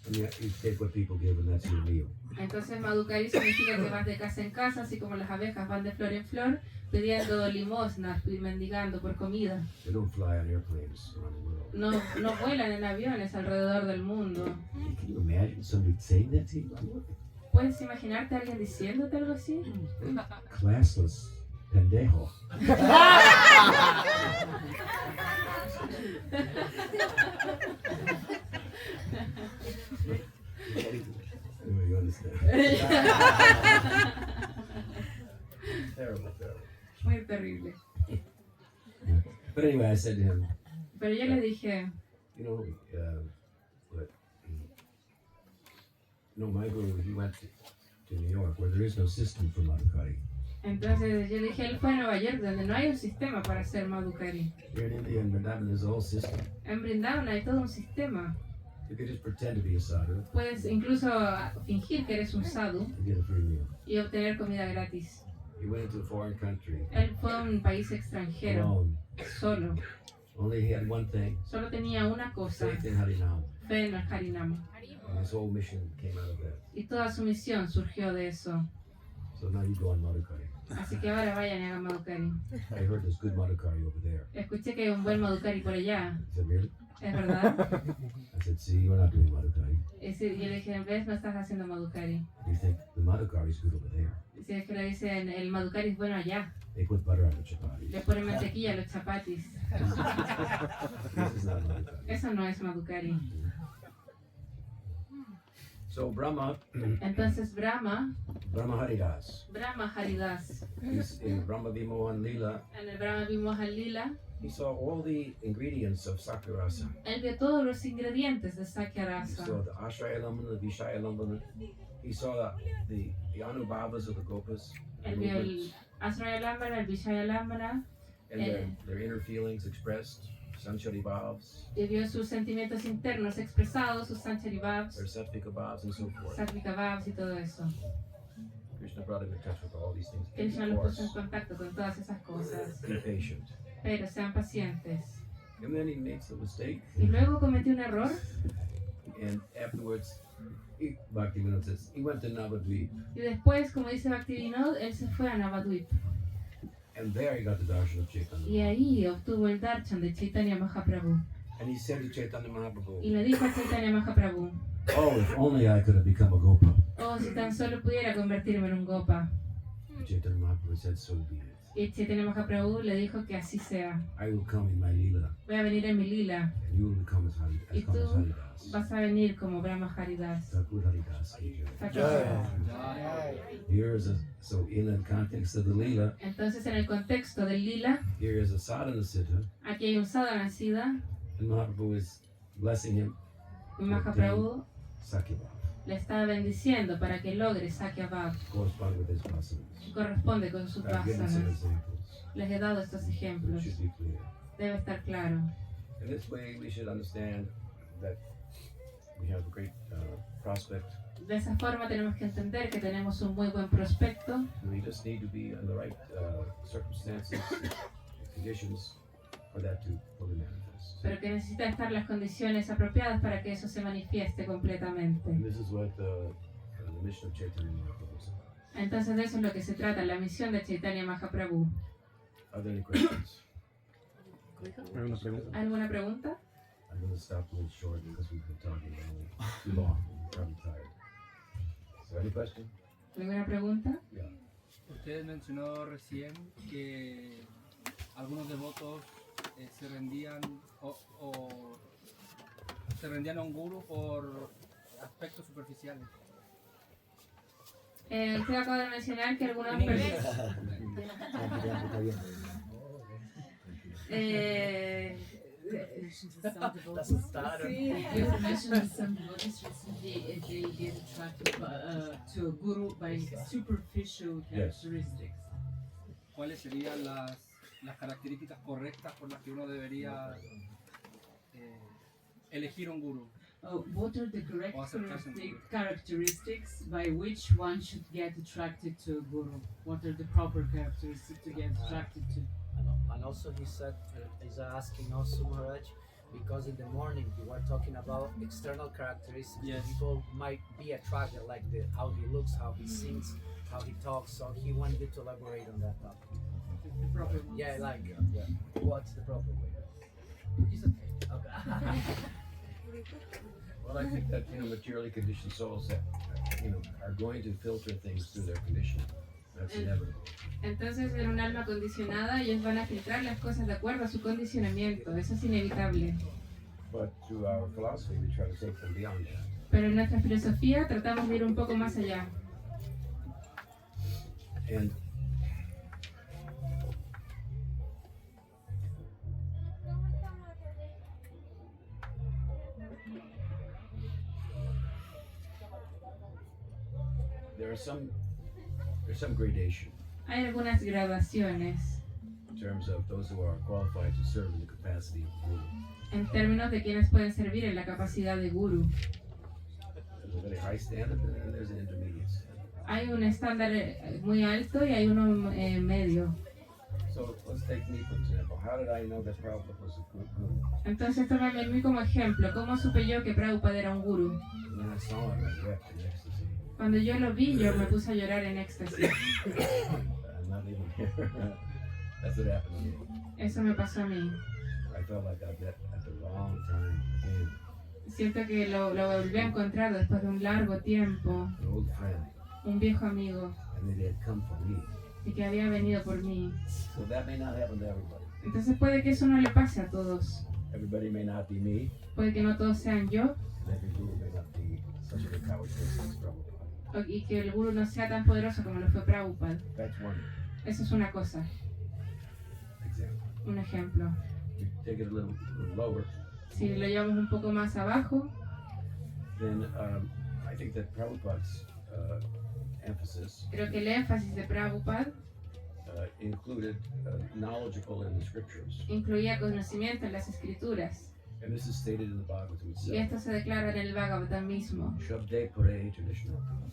And you take what people give and that's your meal. Entonces madhukari significa que vas de casa en casa, así como las abejas van de flor en flor, pidiendo limosnas y mendigando por comida. They don't fly on airplanes around the world. No vuelan en aviones alrededor del mundo. Can you imagine somebody saying that to you? ¿Puedes imaginarte a alguien diciéndote algo así? Classless, pendejo. Anyway, you understand. Terrible, terrible. Muy terrible. But anyway, I said to him, Pero yo le dije, you know, my guru, he went to New York where there is no system for Madhukari. entonces yo le dije, él fue a Nueva York donde no hay un sistema para hacer madhukari. Here in India and Vrindavan, there's a whole system. En Brindavan hay todo un sistema. You could just pretend to be a sadhu Puedes incluso fingir que eres un sadhu and get a free meal. y obtener comida gratis. He went into a foreign country Él fue a un país extranjero, alone. solo. Only he had one thing, Solo tenía una cosa, faith in Harinam. fe en el Harinam. And his whole mission came out of that. Y toda su misión surgió de eso. So now you go on Madhukari. Así que ahora vayan y hagan madukari. I heard there's good Madhukari over there. Escuché que hay un buen madukari por allá. He said, really? ¿Es verdad? I said, see, you're not doing Madhukari. Y yo le dije, ves, no estás haciendo Madhukari. You think the Madhukari is good over there. Si es que le dicen, el Madhukari es bueno allá. They put butter on the chapatis. Le ponen mantequilla a los chapatis. This is not Madhukari. Eso no es Madhukari. So Brahma, Entonces Brahma Haridas, Haridas, he's in Brahma Vimohan Lila. en el Brahma Vimohan Lila, He saw all the ingredients of Sakyarasa. él vio todos los ingredientes de He Sakyarasa. saw the Ashraya Lambana, the Vishaya Lambana. He saw the Anubhavas of the Gopas, the Él vio movements, el Asraya Lambana, el Vishaya Lambana, and their inner feelings expressed, Sanchari Bhavs, y vio sus sentimientos internos expresados, sus Sanchari Bhavs, their Sattvika Bhavs, and so forth. Sattvika Bhavs y todo eso. Krishna brought him in touch with all these things. Krishna And los of puso en course, contacto con todas esas cosas. be patient. Pero sean pacientes. And then he makes a mistake, Y luego cometió un error, and afterwards, Bhaktivinoda says, he went to Navadvip, y después, como dice Bhaktivinoda, él se fue a Navadvip. and there he got the darshan of Chaitanya. Y ahí obtuvo el darshan de Chaitanya Mahaprabhu. And he said to Chaitanya Mahaprabhu, Y le dijo a Chaitanya Mahaprabhu, oh, if only I could have become a Gopa. oh, si tan solo pudiera convertirme en un gopa. Chaitanya Mahaprabhu said, so be it. Y Chaitanya Mahaprabhu le dijo que así sea. I will come in my lila, Voy a venir en mi lila, and you will become as y tú Haridas. vas a venir como Brahma Haridas. Thakur Haridas ki jai. Sakyarasa. Here is a, so in the context of the lila, Entonces, en el contexto del lila, here is a sadhana siddha, aquí hay un sadhana siddha, and Mahaprabhu is blessing him, y Mahaprabhu Sakyabhav, le está bendiciendo para que logre Sakya Bhav, correspond with his vasanas. que corresponde con sus I've given some vasanas. examples. Les he dado estos It ejemplos. should be clear. Debe estar claro. In this way, we should understand that we have a great prospect. De esa forma tenemos que entender que tenemos un muy buen prospecto. We just need to be in the right circumstances, conditions for that to fully manifest. Pero que necesitan estar las condiciones apropiadas para que eso se manifieste completamente. And this is what the mission of Chaitanya Mahaprabhu is about. Entonces de eso es lo que se trata, la misión de Chaitanya Mahaprabhu. Are there any questions? Hay una pregunta. ¿Alguna pregunta? I'm going to stop a little short because we've been talking too long. We're probably tired. Is there any question? ¿Alguna pregunta? Yeah. Usted mencionó recién que algunos devotos se rendían o se rendían a un guru por aspectos superficiales. Usted acaba de mencionar que algunas En inglés. personas... Está bien. See, you mentioned some devotees recently, they get attracted to a guru by superficial characteristics. ¿Cuáles serían las características correctas por las que uno debería elegir un guru? What are the correct O acercarse a un guru? characteristics by which one should get attracted to a guru? What are the proper characteristics to get attracted to? And also he said, is asking also Maharaj, because in the morning you were talking about external characteristics. Yes. People might be attracted, like how he looks, how he sings, how he talks. So he wanted you to elaborate on that topic. The proper ones. Yeah, like what's the proper way? Okay. Well, I think that, materially conditioned souls that, are going to filter things through their condition. That's inevitable. Entonces, en un alma condicionada, ellos van a filtrar las cosas de acuerdo a su condicionamiento. Eso es inevitable. But through our philosophy, we try to take them beyond that. Pero en nuestra filosofía tratamos de ir un poco más allá. And there's some gradation Hay algunas graduaciones in terms of those who are qualified to serve in the capacity of guru. en términos de quienes pueden servir en la capacidad de guru. There's a very high standard, and then there's an intermediate standard. Hay un estándar muy alto y hay uno medio. So let's take me for example. How did I know that Prabhupada was a good guru? Entonces, tómame a mí como ejemplo. ¿Cómo supe yo que Prabhupada era un guru? And then I saw him, I wept in ecstasy. Cuando yo lo vi, yo me puse a llorar en éxtasis. I'm not leaving here. That's what happened to me. Eso me pasó a mí. I felt like I met at the wrong time again. Siento que lo volví a encontrar después de un largo tiempo, An old friend, un viejo amigo, and that he had come for me. y que había venido por mí. So that may not happen to everybody. Entonces puede que eso no le pase a todos. Everybody may not be me, Puede que no todos sean yo, and every guru may not be such a good coward person as Prabhupada. y que el gurú no sea tan poderoso como lo fue Prabhupada. That's one Eso es una cosa, example. un ejemplo. You take it a little lower, Si lo llevamos un poco más abajo, then I think that Prabhupada's emphasis creo que el énfasis de Prabhupada included knowledgeable in the scriptures. incluía conocimiento en las escrituras. And this is stated in the Bhagavatam Y itself. esto se declara en el Bhagavatam mismo. Shabde Pare Janishnatam.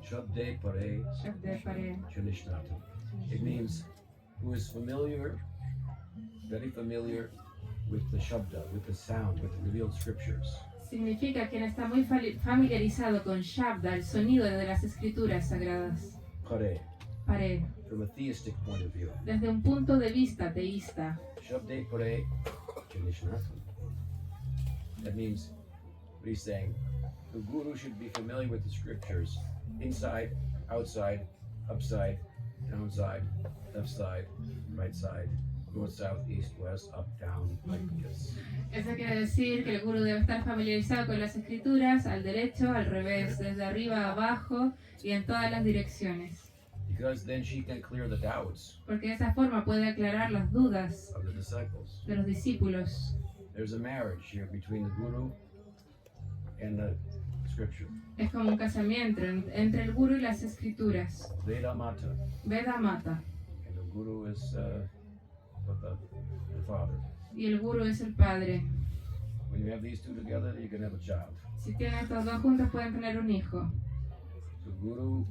Shabde Pare Shabde Pare. Janishnatam. It means who is familiar, very familiar with the Shabda, with the sound, with the revealed scriptures. Significa quien está muy familiarizado con Shabda, el sonido de las escrituras sagradas. Pare, Pare. from a theistic point of view. Desde un punto de vista teísta. Shabde Pare Janishnatam. That means, what he's saying, the guru should be familiar with the scriptures, inside, outside, upside, downside, left side, right side, north, south, east, west, up, down, like this. Eso quiere decir que el gurú debe estar familiarizado con las escrituras, al derecho, al revés, desde arriba a abajo y en todas las direcciones. Because then she can clear the doubts Porque de esa forma puede aclarar las dudas of the disciples. de los discípulos. There's a marriage here between the guru and the scripture. Es como un casamiento entre el gurú y las escrituras. Veda Mata, Veda mata. and the guru is the father. Y el gurú es el padre. When you have these two together, you can have a child. Si tienen estos dos juntos pueden tener un hijo. The guru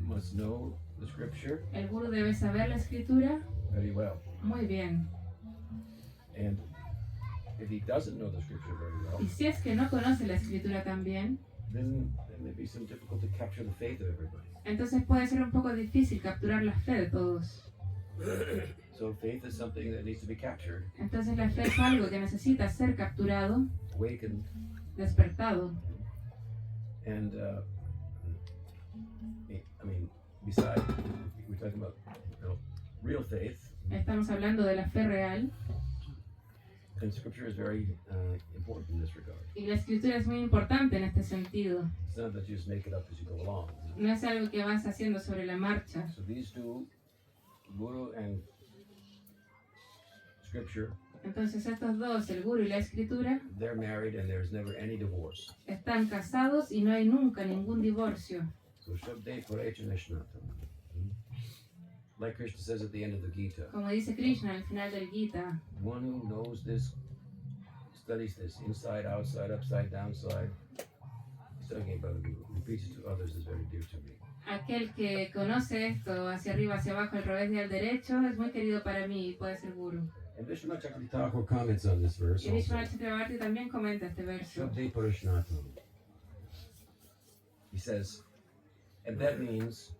must know the scripture El gurú debe saber la escritura very well. muy bien. And if he doesn't know the scripture very well, Y si es que no conoce la escritura tan bien, then there may be some difficulty to capture the faith of everybody. entonces puede ser un poco difícil capturar la fe de todos. So faith is something that needs to be captured, Entonces la fe es algo que necesita ser capturado, awakened, despertado. and I mean, besides, we're talking about real faith, Estamos hablando de la fe real and scripture is very important in this regard. y la escritura es muy importante en este sentido. It's not that you just make it up as you go along. No es algo que vas haciendo sobre la marcha. So these two, guru and scripture, Entonces estos dos, el gurú y la escritura, they're married and there's never any divorce. están casados y no hay nunca ningún divorcio. So Shabde Parecha Nishnatam. Like Krishna says at the end of the Gita, Como dice Krishna al final del Gita, one who knows this, studies this, inside, outside, upside, downside, he's talking about the guru, repeats it to others is very dear to me. aquel que conoce esto hacia arriba, hacia abajo, al revés y al derecho, es muy querido para mí y puede ser gurú. And Vishwanath Chakravarti Thakur comments on this verse Y also. Vishwanath Chakravarti también comenta este verso. Shabde Parishnatam. He says, and that means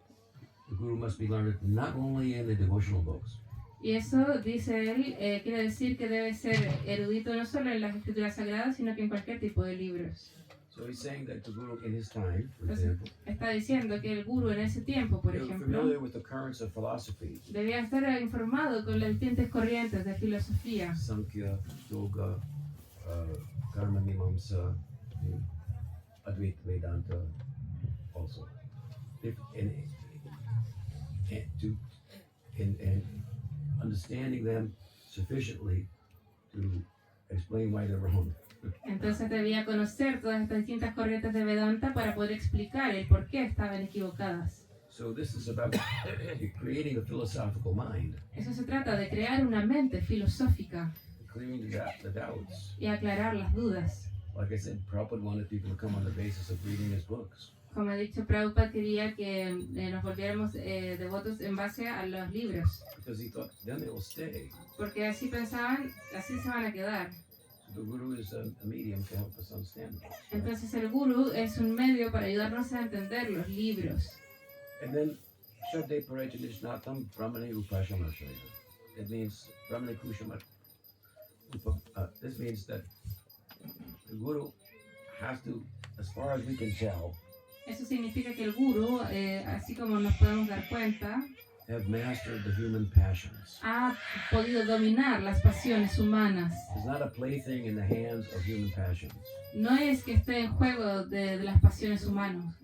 the guru must be learned not only in the devotional books, Y eso, dice él, quiere decir que debe ser erudito no solo en las escrituras sagradas, sino que en cualquier tipo de libros. so he's saying that the guru in his time, for Entonces, example, está diciendo que el gurú en ese tiempo, por they were ejemplo, familiar with the currents of philosophy, debía estar informado con las distintas corrientes de filosofía, Sankhya, Yoga, Karma Mimamsa, Advaita Vedanta, also. If, and understanding them sufficiently to explain why they're wrong. entonces debía conocer todas estas distintas corrientes de Vedanta para poder explicar el por qué estaban equivocadas. So this is about creating a philosophical mind, Eso se trata de crear una mente filosófica clearing the doubts. y aclarar las dudas. Like I said, Prabhupada wanted people to come on the basis of reading his books. Como he dicho, Prabhupada quería que nos volviéramos devotos en base a los libros, Because he thought then they will stay. porque así pensaban, así se van a quedar. The guru is a medium to help us understand them. Entonces el gurú es un medio para ayudarnos a entender los libros. And then Shabde Parajanishnatam Brahmani Upashamashaya. It means Brahmani Kushamat this means that the Guru has to, as far as we can tell, Eso significa que el gurú, así como nos podemos dar cuenta, have mastered the human passions. ha podido dominar las pasiones humanas. It's not a plaything in the hands of human passions. No es que esté en juego de las pasiones humanas.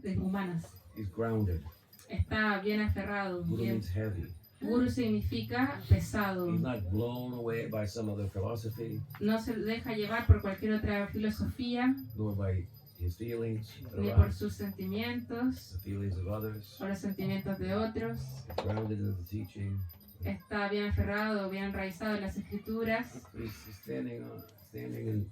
He's grounded. Está bien aferrado. Guru Bien. means heavy. Guru significa pesado. He's not blown away by some other philosophy, No se deja llevar por cualquier otra filosofía, nor by his feelings, ni por sus sentimientos the feelings of others. o los sentimientos de otros. He's grounded in the teaching. Está bien aferrado, bien enraizado en las escrituras. He's standing in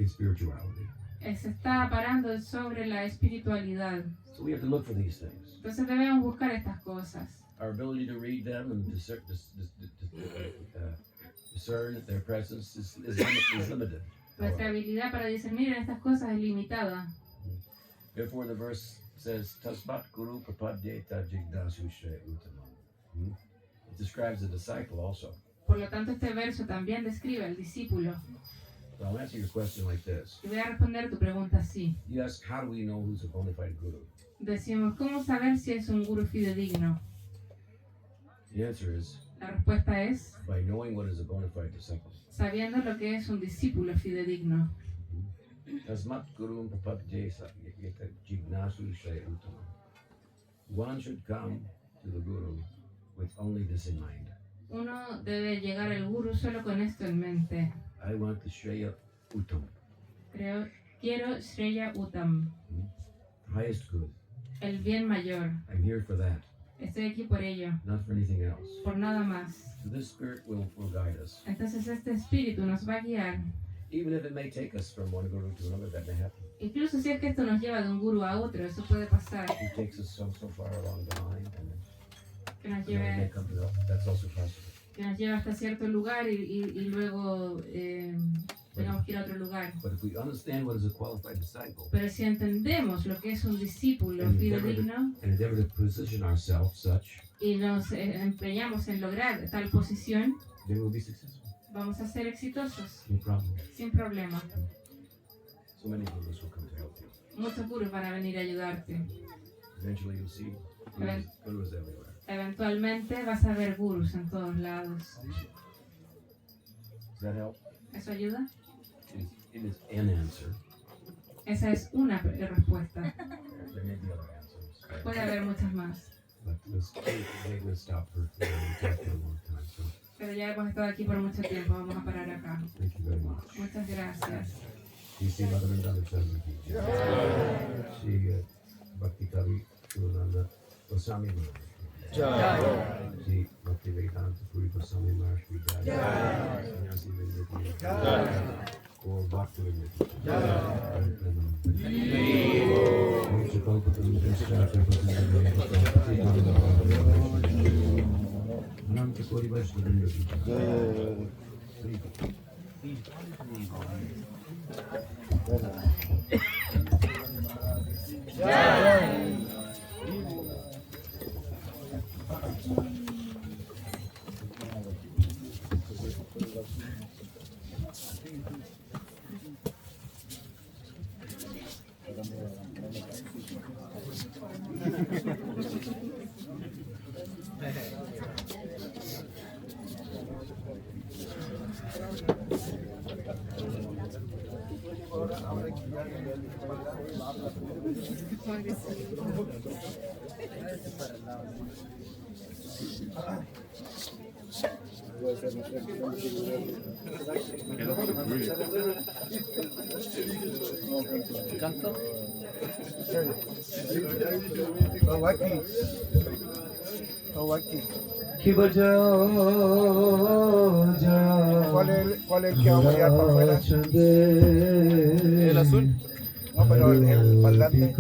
spirituality. Se está parando sobre la espiritualidad. So we have to look for these things. Entonces debemos buscar estas cosas. Our ability to read them and discern their presence is limited. Nuestra habilidad para discernir en estas cosas es limitada. Therefore, the verse says, Tasmat Guru Prapadyeta Jignasu Shre Uttamam. It describes the disciple also. Por lo tanto, este verso también describe al discípulo. So I'll answer your question like this. Y voy a responder tu pregunta así. You ask, how do we know who's a bona fide guru? Decimos, ¿cómo saber si es un gurú fidedigno? The answer is La respuesta es, by knowing what is a bona fide disciple. sabiendo lo que es un discípulo fidedigno. Tasmat Guru Prapadyeta Jignasu Shre Uttamam. One should come to the guru with only this in mind. Uno debe llegar al gurú solo con esto en mente. I want the Shreya Uttam, Quiero Shreya Uttam, highest good. el bien mayor. I'm here for that, Estoy aquí por ello, not for anything else. por nada más. So this spirit will guide us. Entonces este espíritu nos va a guiar. Even if it may take us from one guru to another, that may happen. Incluso si es que esto nos lleva de un gurú a otro, eso puede pasar. It takes us so far along the line, and Que nos then it may lleve, come to that. That's also possible. que nos lleve hasta cierto lugar y luego tengamos que ir a otro lugar. But if we understand what is a qualified disciple Pero si entendemos lo que es un discípulo fidedigno and endeavor to position ourselves such, y nos empeñamos en lograr tal posición, then we'll be successful. vamos a ser exitosos, No problem. sin problema. So many gurus will come to help you. Muchos gurús van a venir a ayudarte. Eventually, you'll see gurus everywhere. Eventualmente vas a ver gurús en todos lados. Does that help? ¿Eso ayuda? It is an answer. Esa es una respuesta. There may be other answers. Puede haber muchas más. But we'll stop for we've talked for a long time. So Pero ya hemos estado aquí por mucho tiempo. Vamos a parar acá. thank you very much. Muchas gracias. Sri Madhavendra Chandra Ji. Sri Bhakti Kavi Gurunanda Goswami Maharaj. Sri Bhakti Vedanta Puri Goswami Maharaj Vidya. Sannyasi Vindhya. Or Bhakti Vindhya. Ananta Kori Vaishnava ¿Canto? ¿Cuál es el que vamos a llevar para afuera? ¿El azul? No, pero el parlante.